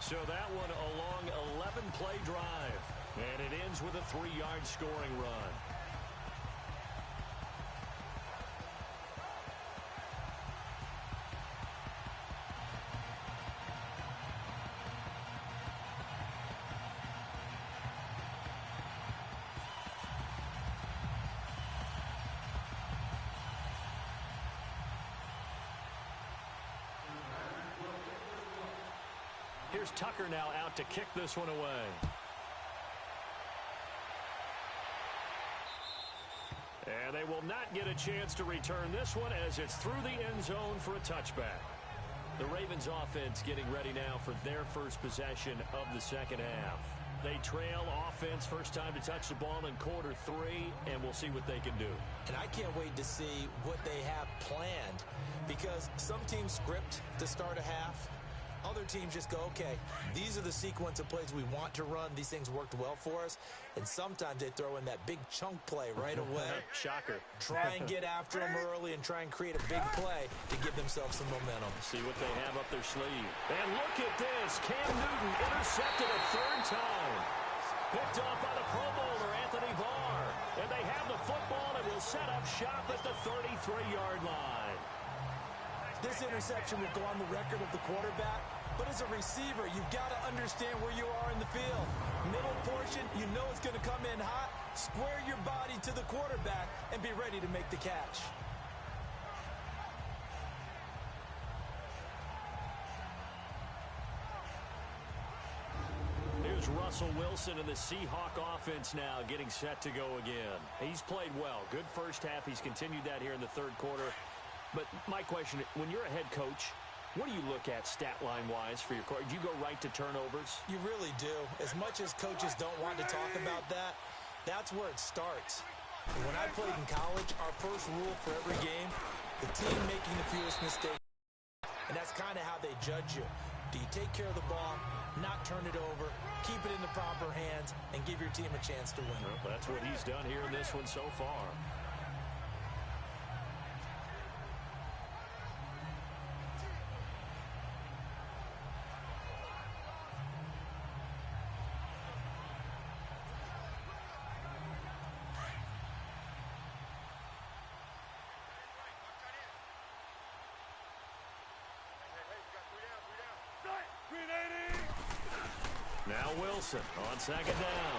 So that one a long 11-play drive, and it ends with a 3-yard scoring run. Here's Tucker now out to kick this one away. And they will not get a chance to return this one as it's through the end zone for a touchback. The Ravens offense getting ready now for their first possession of the second half. They trail offense, first time to touch the ball in quarter 3, and we'll see what they can do. And I can't wait to see what they have planned because some teams script to start a half. Other teams just go, okay, these are the sequence of plays we want to run. These things worked well for us. And sometimes they throw in that big chunk play right away. Shocker. Try and get after them early and try and create a big play to give themselves some momentum. See what they have up their sleeve. And look at this. Cam Newton intercepted a 3rd time. Picked off by the Pro Bowler, Anthony Barr. And they have the football and will set up shop at the 33-yard line. This interception will go on the record of the quarterback, but as a receiver, you've got to understand where you are in the field. Middle portion, you know it's going to come in hot. Square your body to the quarterback and be ready to make the catch. Here's Russell Wilson and the Seahawk offense now getting set to go again. He's played well. Good first half. He's continued that here in the 3rd quarter. But my question, when you're a head coach, what do you look at stat line-wise for your coach? Do you go right to turnovers? You really do. As much as coaches don't want to talk about that, that's where it starts. When I played in college, our first rule for every game, the team making the fewest mistakes. And that's kind of how they judge you. Do you take care of the ball, not turn it over, keep it in the proper hands, and give your team a chance to win? Well, that's what he's done here in this one so far. Now Wilson on second down.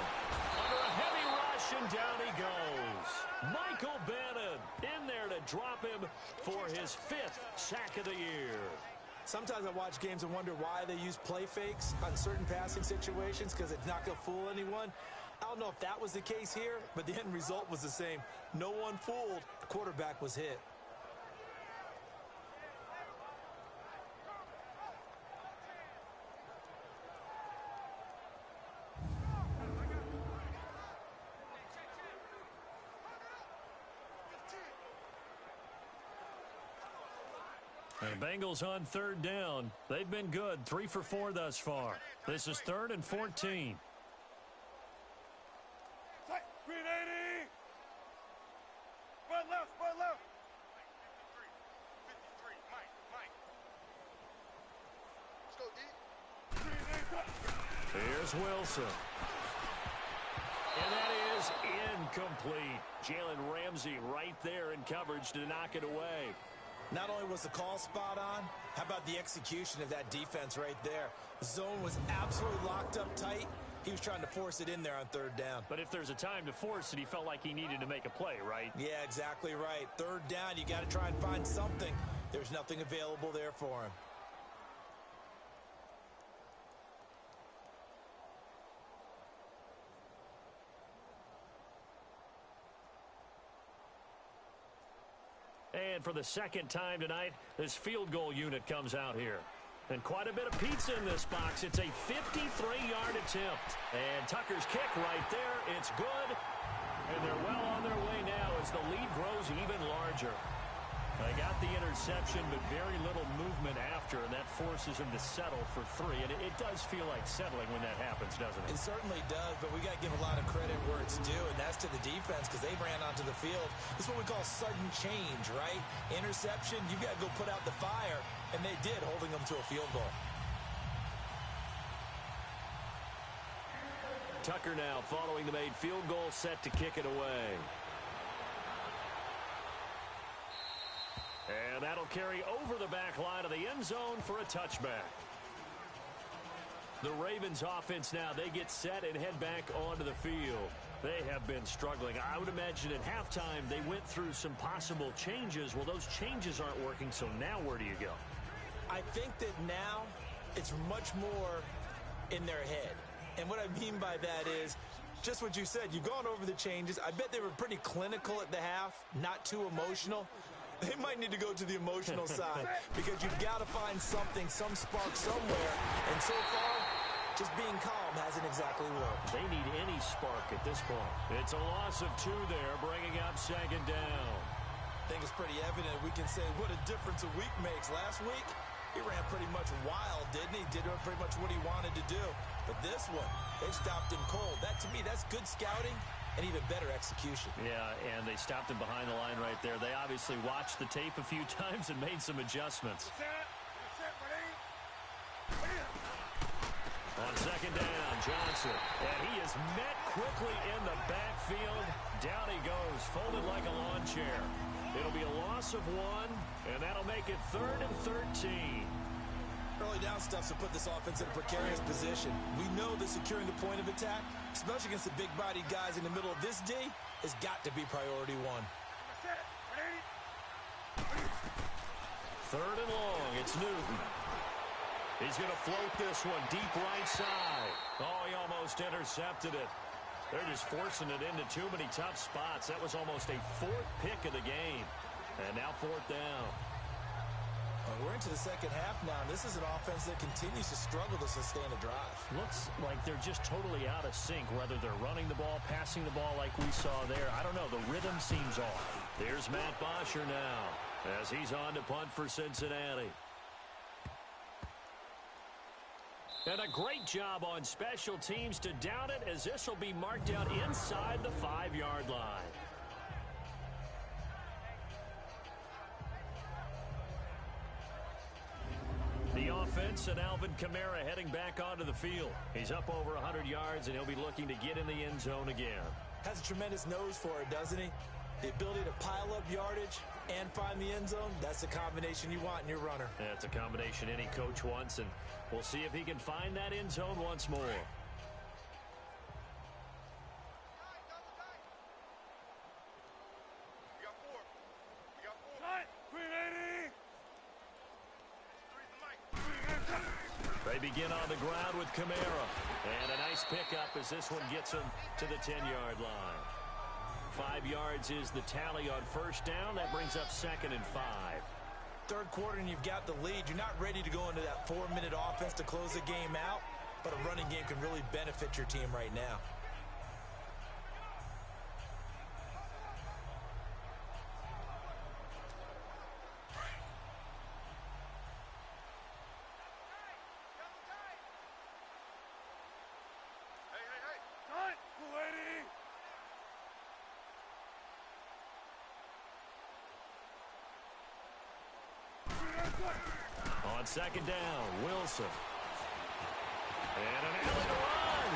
Under a heavy rush, and down he goes. Michael Bannon in there to drop him for his 5th sack of the year. Sometimes I watch games and wonder why they use play fakes on certain passing situations, because it's not going to fool anyone. I don't know if that was the case here, but the end result was the same. No one fooled. The quarterback was hit. And Bengals on third down. They've been good. 3 for 4 thus far. This is 3rd and 14. Green 80. Run left, run left. 53, Mike. Let's go, D. Here's Wilson. And that is incomplete. Jalen Ramsey right there in coverage to knock it away. Not only was the call spot on, how about the execution of that defense right there? The zone was absolutely locked up tight. He was trying to force it in there on third down. But if there's a time to force it, he felt like he needed to make a play, right? Yeah, exactly right. Third down, you got to try and find something. There's nothing available there for him. And for the second time tonight, this field goal unit comes out here. And quite a bit of pizza in this box. It's a 53-yard attempt. And Tucker's kick right there. It's good. And they're well on their way now as the lead grows even larger. They got the interception, but very little movement after, and that forces him to settle for 3. And it does feel like settling when that happens, doesn't it? It certainly does, but we got to give a lot of credit where it's due, and that's to the defense because they ran onto the field. This is what we call sudden change, right? Interception, you got to go put out the fire, and they did, holding them to a field goal. Tucker now following the made field goal, set to kick it away. And that'll carry over the back line of the end zone for a touchback. The Ravens offense now, they get set and head back onto the field. They have been struggling. I would imagine at halftime they went through some possible changes. Well, those changes aren't working, so now where do you go? I think that now it's much more in their head. And what I mean by that is just what you said. You've gone over the changes. I bet they were pretty clinical at the half, not too emotional. They might need to go to the emotional side because you've got to find something, some spark somewhere. And so far, just being calm hasn't exactly worked. They need any spark at this point. It's a loss of 2 there, bringing up second down. I think it's pretty evident. We can say what a difference a week makes. Last week, he ran pretty much wild, didn't he? Did pretty much what he wanted to do. But this one, they stopped him cold. That, to me, that's good scouting. And even better execution. Yeah, and they stopped him behind the line right there. They obviously watched the tape a few times and made some adjustments. On second down, Johnson. And he is met quickly in the backfield. Down he goes, folded like a lawn chair. It'll be a loss of 1, and that'll make it 3rd and 13. Early down stuff to put this offense in a precarious position. We know that securing the point of attack, especially against the big-bodied guys in the middle of this D, has got to be priority 1. 3rd and long, it's Newton. He's going to float this one deep right side. Oh, he almost intercepted it. They're just forcing it into too many tough spots. That was almost a 4th pick of the game. And now 4th down. And we're into the second half now, and this is an offense that continues to struggle to sustain a drive. Looks like they're just totally out of sync, whether they're running the ball, passing the ball like we saw there. I don't know. The rhythm seems off. There's Matt Bosher now as he's on to punt for Cincinnati. And a great job on special teams to down it, as this will be marked out inside the 5-yard line. The offense and Alvin Kamara heading back onto the field. He's up over 100 yards, and he'll be looking to get in the end zone again. Has a tremendous nose for it, doesn't he? The ability to pile up yardage and find the end zone, that's the combination you want in your runner. That's a combination any coach wants, and we'll see if he can find that end zone once more. They begin on the ground with Kamara. And a nice pickup as this one gets him to the 10-yard line. 5 yards is the tally on first down. That brings up 2nd and 5. Third quarter and you've got the lead. You're not ready to go into that 4-minute offense to close the game out, but a running game can really benefit your team right now. On second down, Wilson. And an alley to run.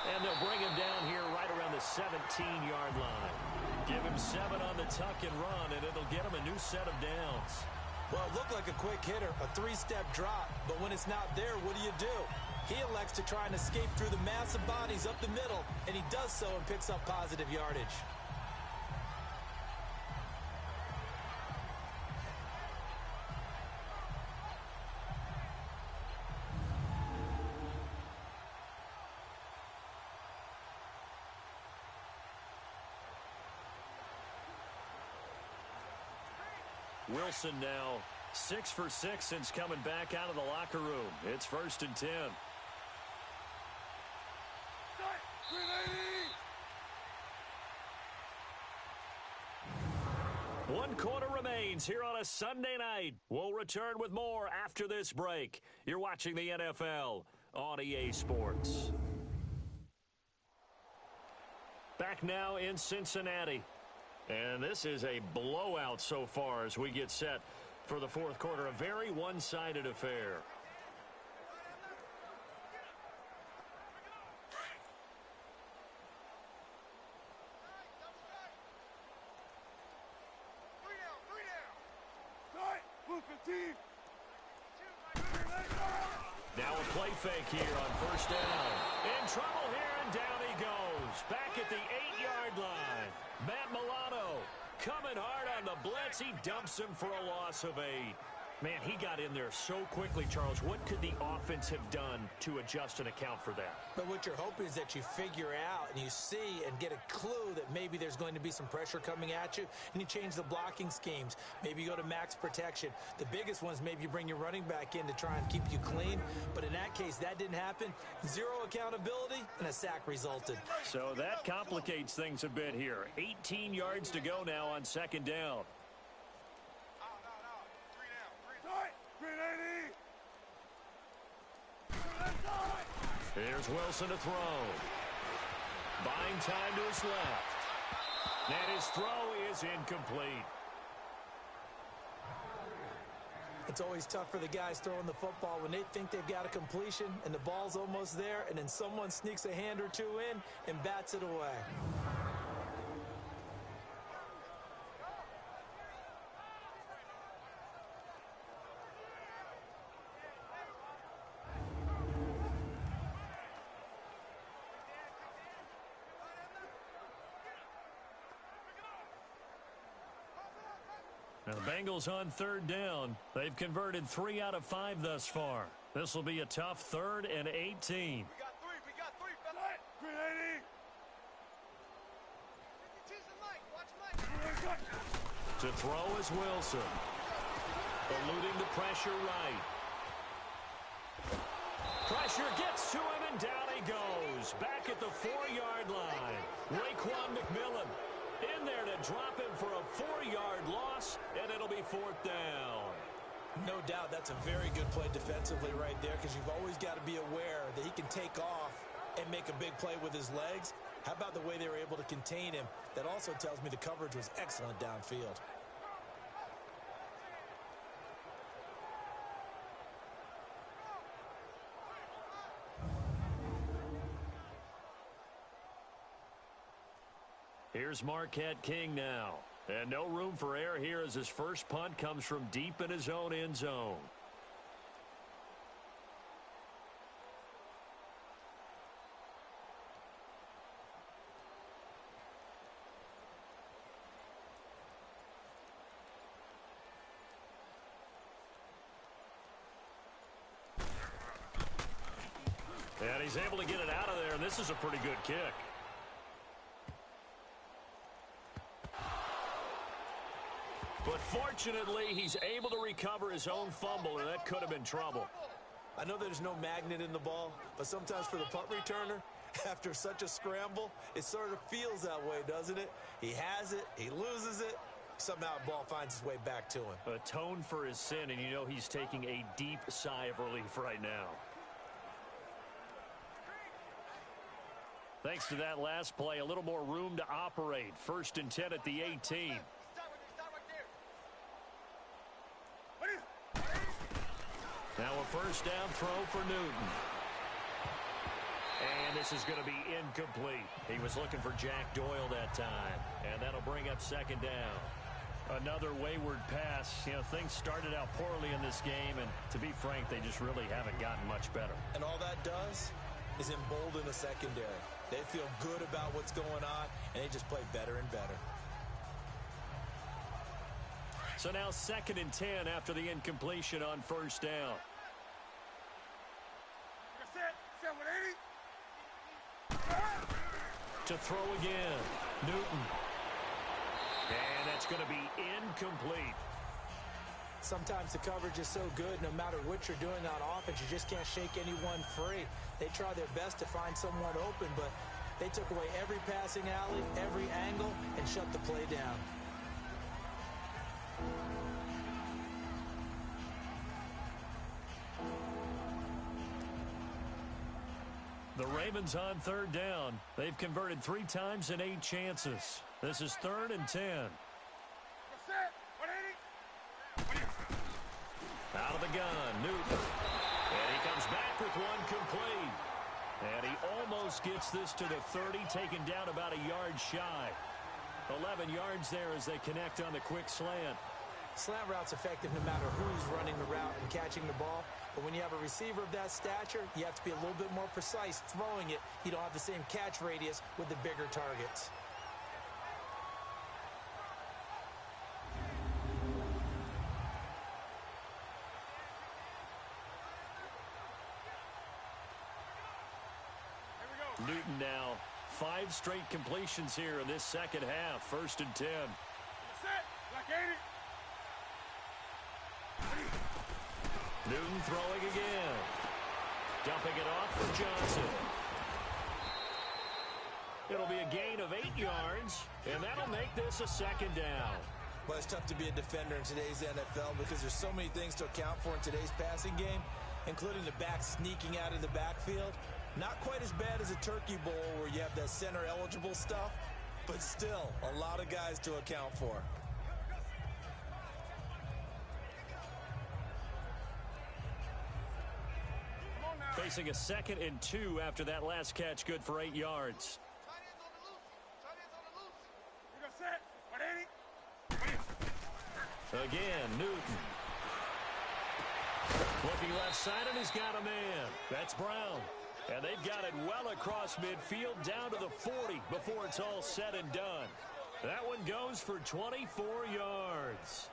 And they'll bring him down here right around the 17-yard line. Give him 7 on the tuck and run, and it'll get him a new set of downs. Well, it looked like a quick hitter, a 3-step drop, but when it's not there, what do? He elects to try and escape through the massive bodies up the middle, and he does so and picks up positive yardage. Wilson now 6 for 6 since coming back out of the locker room. It's 1st and 10. One quarter remains here on a Sunday night. We'll return with more after this break. You're watching the NFL on EA Sports. Back now in Cincinnati. And this is a blowout so far as we get set for the fourth quarter. A very one-sided affair. Now a play fake here on first down. In trouble here, and down he goes. Back at the 8-yard line. Matt Milano coming hard on the blitz. He dumps him for a loss of 8. Man, he got in there so quickly, Charles. What could the offense have done to adjust and account for that? But what you're hoping is that you figure out and you see and get a clue that maybe there's going to be some pressure coming at you, and you change the blocking schemes. Maybe you go to max protection. The biggest ones, maybe you bring your running back in to try and keep you clean. But in that case, that didn't happen. 0 accountability, and a sack resulted. So that complicates things a bit here. 18 yards to go now on second down. Here's Wilson to throw. Buying time to his left. And his throw is incomplete. It's always tough for the guys throwing the football when they think they've got a completion and the ball's almost there, and then someone sneaks a hand or two in and bats it away. Now the Bengals on third down. They've converted 3 out of 5 thus far. This will be a tough 3rd and 18. We got 3. We got 3. 380. To throw is Wilson. Eluding the pressure right. Pressure gets to him, and down he goes. Back at the 4-yard line. Raekwon McMillan in there to drop him for a 4-yard loss, and it'll be 4th down. No doubt that's a very good play defensively right there, because you've always got to be aware that he can take off and make a big play with his legs. How about the way they were able to contain him? That also tells me the coverage was excellent downfield. Here's Marquette King now. And no room for error here as his first punt comes from deep in his own end zone. And he's able to get it out of there, and this is a pretty good kick. But fortunately, he's able to recover his own fumble, or that could have been trouble. I know there's no magnet in the ball, but sometimes for the punt returner, after such a scramble, it sort of feels that way, doesn't it? He has it, he loses it, somehow the ball finds its way back to him. Atone for his sin, and you know he's taking a deep sigh of relief right now. Thanks to that last play, a little more room to operate. 1st and 10 at the 18. Now a first down throw for Newton. And this is going to be incomplete. He was looking for Jack Doyle that time. And that'll bring up 2nd down. Another wayward pass. You know, things started out poorly in this game, and to be frank, they just really haven't gotten much better. And all that does is embolden the secondary. They feel good about what's going on, and they just play better and better. So now 2nd and 10 after the incompletion on 1st down. To throw again, Newton. And that's going to be incomplete. Sometimes the coverage is so good, no matter what you're doing on offense, you just can't shake anyone free. They try their best to find someone open, but they took away every passing alley, every angle, and shut the play down. The Ravens on 3rd down. They've converted 3 times in 8 chances. This is 3rd and 10. Out of the gun, Newton. And he comes back with one complete. And he almost gets this to the 30, taken down about a yard shy. 11 yards there as they connect on the quick slant. Slant route's effective no matter who's running the route and catching the ball. But when you have a receiver of that stature, you have to be a little bit more precise throwing it. You don't have the same catch radius with the bigger targets. Newton now 5 straight completions here in this second half. 1st and 10. Newton throwing again. Dumping it off for Johnson. It'll be a gain of 8 yards, and that'll make this a 2nd down. Well, it's tough to be a defender in today's NFL because there's so many things to account for in today's passing game, including the back sneaking out of the backfield. Not quite as bad as a turkey bowl where you have that center-eligible stuff, but still a lot of guys to account for. Facing a 2nd and 2 after that last catch, good for 8 yards. Again, Newton. Looking left side, and he's got a man. That's Brown. And they've got it well across midfield down to the 40 before it's all said and done. That one goes for 24 yards.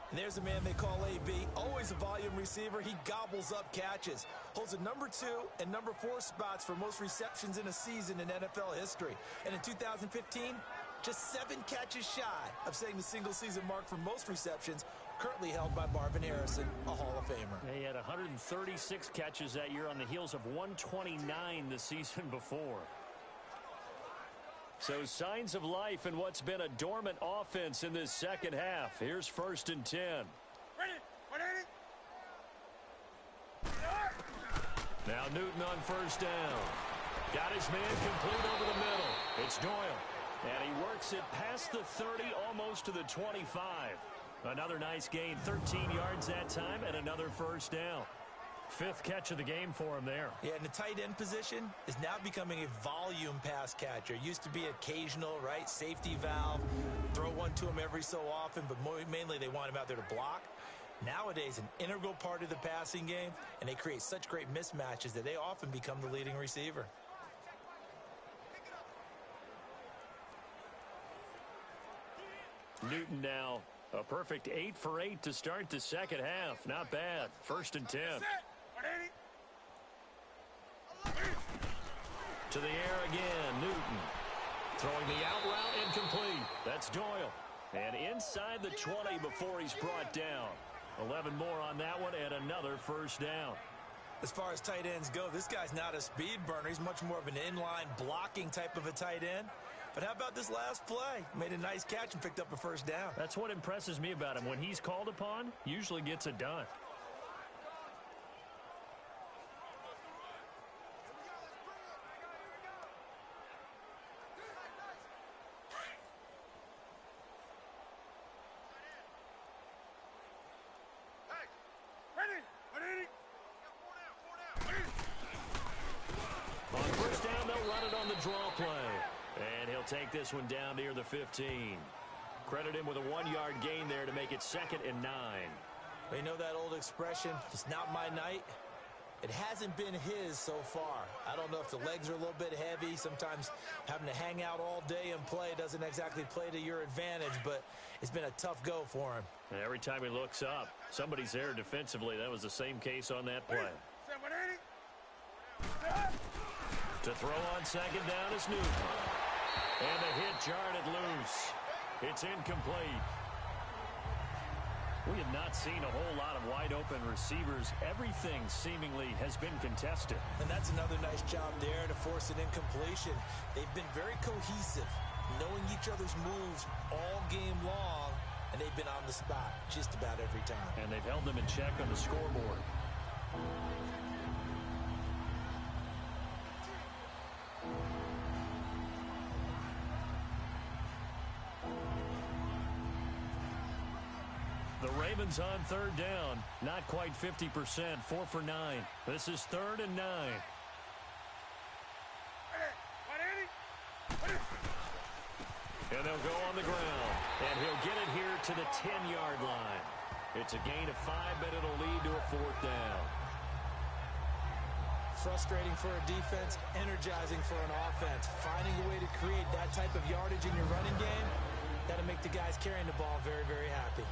And there's a man they call AB, always a volume receiver. He gobbles up catches, holds the number 2 and number 4 spots for most receptions in a season in NFL history. And in 2015, just 7 catches shy of setting the single-season mark for most receptions, currently held by Marvin Harrison, a Hall of Famer. He had 136 catches that year on the heels of 129 the season before. So signs of life in what's been a dormant offense in this second half. Here's 1st and 10. Now Newton on 1st down. Got his man complete over the middle. It's Doyle. And he works it past the 30, almost to the 25. Another nice gain, 13 yards that time, and another 1st down. 5th catch of the game for him there. Yeah, and the tight end position is now becoming a volume pass catcher. Used to be occasional, right? Safety valve. Throw one to him every so often, but mainly they want him out there to block. Nowadays, an integral part of the passing game, and they create such great mismatches that they often become the leading receiver. Newton now a perfect 8 for 8 to start the second half. Not bad. 1st and 10. To the air again, Newton. Throwing the out route incomplete. That's Doyle. And inside the 20 before he's brought down. 11 more on that one and another 1st down. As far as tight ends go, this guy's not a speed burner. He's much more of an inline blocking type of a tight end. But how about this last play? Made a nice catch and picked up a 1st down. That's what impresses me about him. When he's called upon, usually gets it done. On 1st down, they'll run it on the draw play. And he'll take this one down near the 15. Credit him with a 1-yard gain there to make it 2nd and 9. You know that old expression, it's not my night? It hasn't been his so far. I don't know if the legs are a little bit heavy. Sometimes having to hang out all day and play doesn't exactly play to your advantage, but it's been a tough go for him. And every time he looks up, somebody's there defensively. That was the same case on that play. To throw on 2nd down is Newton. And the hit jarred it loose. It's incomplete. We have not seen a whole lot of wide-open receivers. Everything seemingly has been contested. And that's another nice job there to force an incompletion. They've been very cohesive, knowing each other's moves all game long, and they've been on the spot just about every time. And they've held them in check on the scoreboard. The Ravens on 3rd down. Not quite 50%. 4 for 9. This is 3rd and 9. And they'll go on the ground. And he'll get it here to the 10-yard line. It's a gain of 5, but it'll lead to a 4th down. Frustrating for a defense, energizing for an offense. Finding a way to create that type of yardage in your running game, that'll make the guys carrying the ball very, very happy.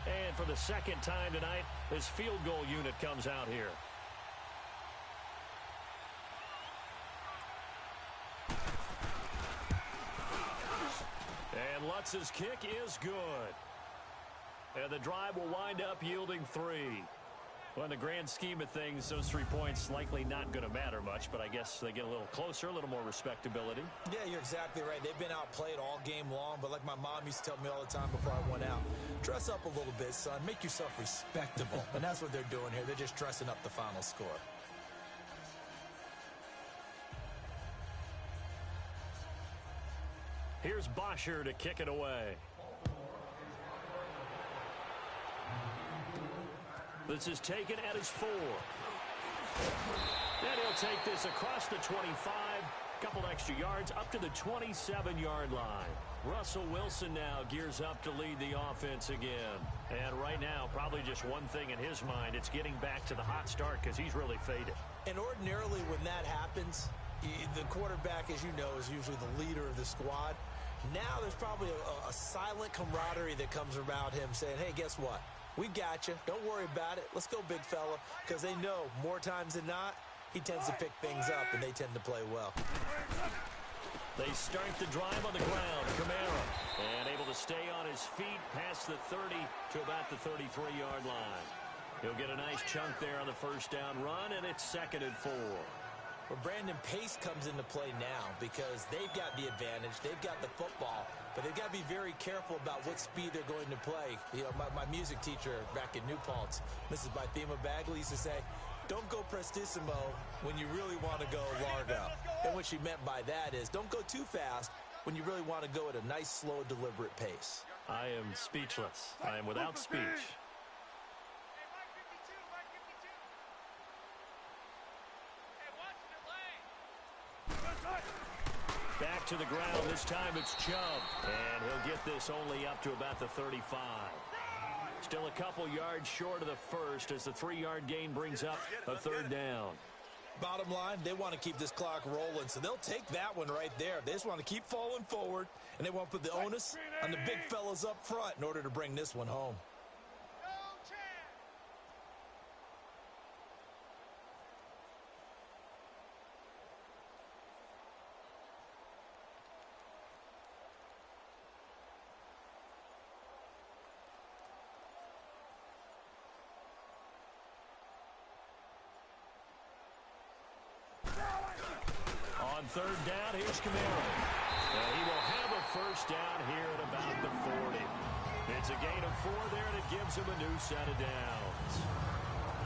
And for the 2nd time tonight, this field goal unit comes out here. And Lutz's kick is good. And the drive will wind up yielding 3. Well, in the grand scheme of things, those 3 points likely not going to matter much, but I guess they get a little closer, a little more respectability. Yeah, you're exactly right. They've been outplayed all game long, but like my mom used to tell me all the time before I went out, dress up a little bit, son. Make yourself respectable. And that's what they're doing here. They're just dressing up the final score. Here's Bosher to kick it away. This is taken at his 4. And he'll take this across the 25. Couple extra yards up to the 27-yard line. Russell Wilson now gears up to lead the offense again. And right now, probably just one thing in his mind. It's getting back to the hot start because he's really faded. And ordinarily when that happens, the quarterback, as you know, is usually the leader of the squad. Now there's probably a silent camaraderie that comes around him saying, hey, guess what? We got you. Don't worry about it. Let's go, big fella. Because they know more times than not, he tends to pick things up, and they tend to play well. They start the drive on the ground. Kamara, and able to stay on his feet past the 30 to about the 33-yard line. He'll get a nice chunk there on the first down run, and it's 2nd and 4. Well, Brandon, pace comes into play now because they've got the advantage. They've got the football, but they've got to be very careful about what speed they're going to play. You know, my music teacher back in New Paltz, Mrs. Bythema Bagley, used to say, don't go prestissimo when you really want to go largo. And what she meant by that is don't go too fast when you really want to go at a nice, slow, deliberate pace. I am speechless. I am without speech. Back to the ground. This time it's Chubb. And he'll get this only up to about the 35. Still a couple yards short of the first as the 3-yard gain brings up a 3rd down. Bottom line, they want to keep this clock rolling, so they'll take that one right there. They just want to keep falling forward, and they want to put the onus on the big fellas up front in order to bring this one home. On 3rd down, here's Kamara. And he will have a first down here at about the 40. It's a gain of 4 there, and it gives him a new set of downs.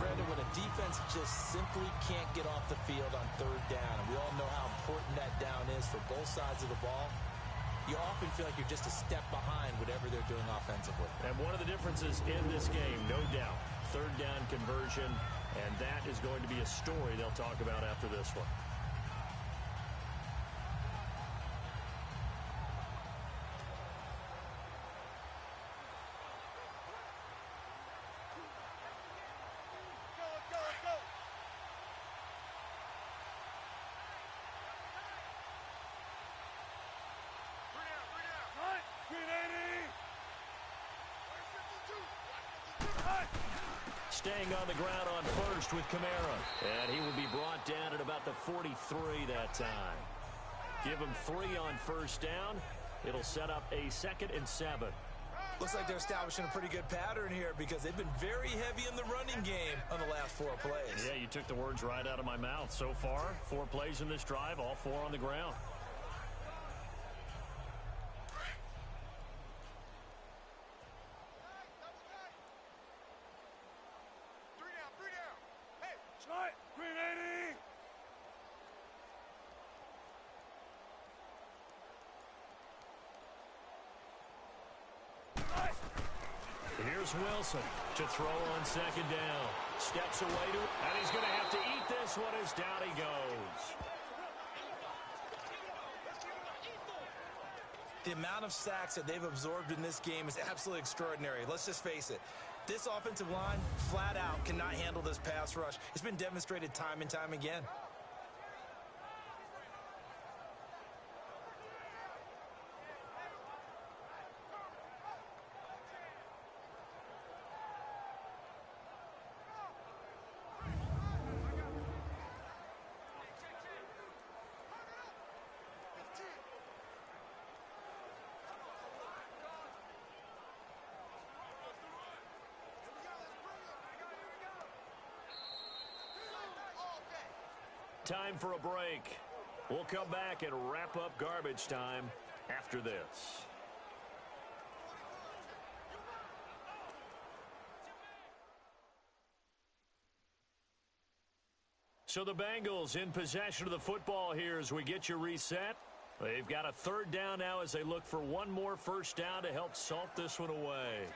Brandon, when a defense just simply can't get off the field on 3rd down, and we all know how important that down is for both sides of the ball, you often feel like you're just a step behind whatever they're doing offensively. And one of the differences in this game, no doubt, 3rd down conversion, and that is going to be a story they'll talk about after this one. Staying on the ground on first with Kamara. And he will be brought down at about the 43 that time. Give him 3 on first down. It'll set up a 2nd and 7. Looks like they're establishing a pretty good pattern here because they've been very heavy in the running game on the last 4 plays. Yeah, you took the words right out of my mouth. So far, 4 plays in this drive, all 4 on the ground. Here's Wilson to throw on 2nd down. Steps away to it, and he's going to have to eat this one as down he goes. The amount of sacks that they've absorbed in this game is absolutely extraordinary. Let's just face it. This offensive line, flat out, cannot handle this pass rush. It's been demonstrated time and time again. Time for a break. We'll come back and wrap up garbage time after this. So the Bengals in possession of the football here as we get you reset. They've got a 3rd down now as they look for one more first down to help salt this one away.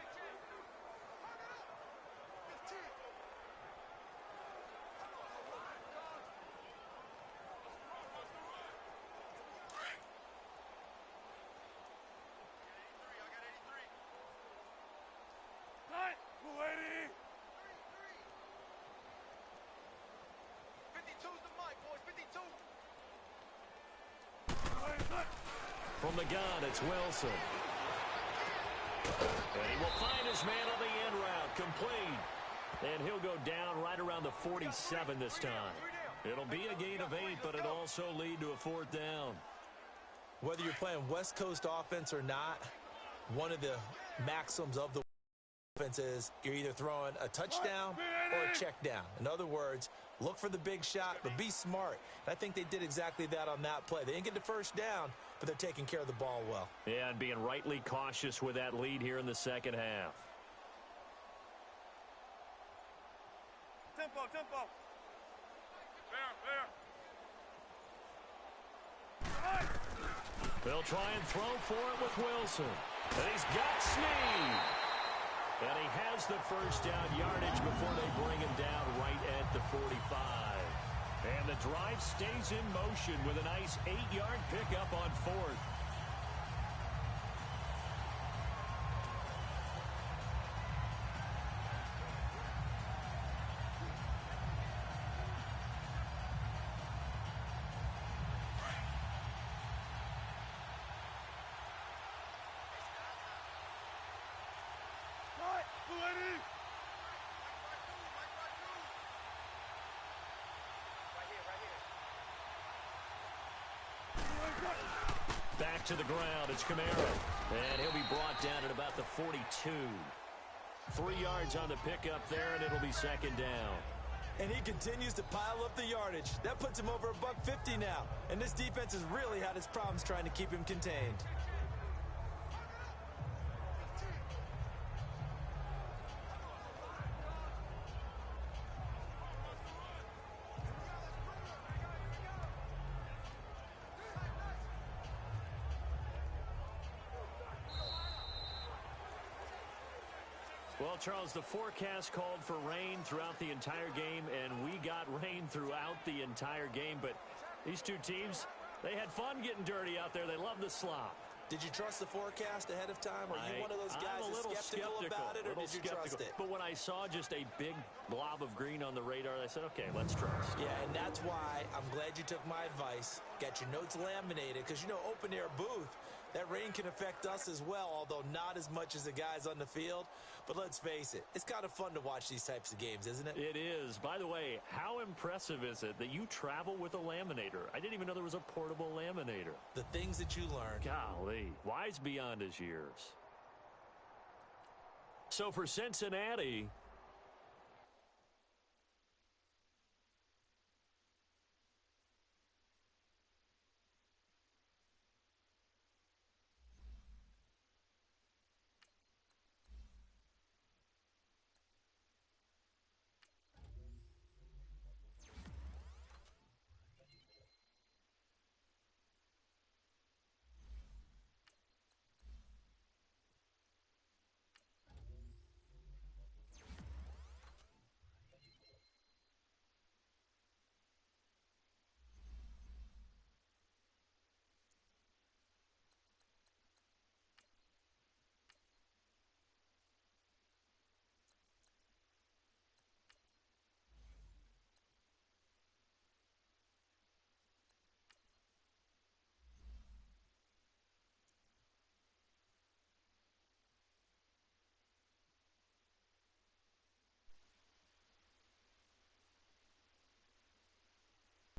From the gun, it's Wilson. And he will find his man on the end route, complete. And he'll go down right around the 47 this time. It'll be a gain of 8, but it'll also lead to a 4th down. Whether you're playing West Coast offense or not, one of the maxims of the offense is you're either throwing a touchdown or a check down. In other words, look for the big shot, but be smart. And I think they did exactly that on that play. They didn't get the first down, but they're taking care of the ball well. Yeah, and being rightly cautious with that lead here in the second half. Tempo, tempo. They'll try and throw for it with Wilson. And he's got Snead. And he has the first down yardage before they bring him down right at the 45. And the drive stays in motion with a nice 8-yard pickup on 4th. Back to the ground, it's Kamara. And he'll be brought down at about the 42. 3 yards on the pickup there, and it'll be 2nd down. And he continues to pile up the yardage. That puts him over $150 now. And this defense has really had its problems trying to keep him contained. Well, Charles, the forecast called for rain throughout the entire game, and we got rain throughout the entire game. But these two teams, they had fun getting dirty out there. They love the slop. Did you trust the forecast ahead of time? Are you one of those guys that's skeptical about it, or did you trust it? But when I saw just a big blob of green on the radar, I said, okay, let's trust. Yeah, and that's why I'm glad you took my advice. Got your notes laminated, because, you know, open-air booth, that rain can affect us as well, although not as much as the guys on the field. But let's face it, it's kind of fun to watch these types of games, isn't it? It is. By the way, how impressive is it that you travel with a laminator? I didn't even know there was a portable laminator. The things that you learn. Golly, wise beyond his years. So for Cincinnati,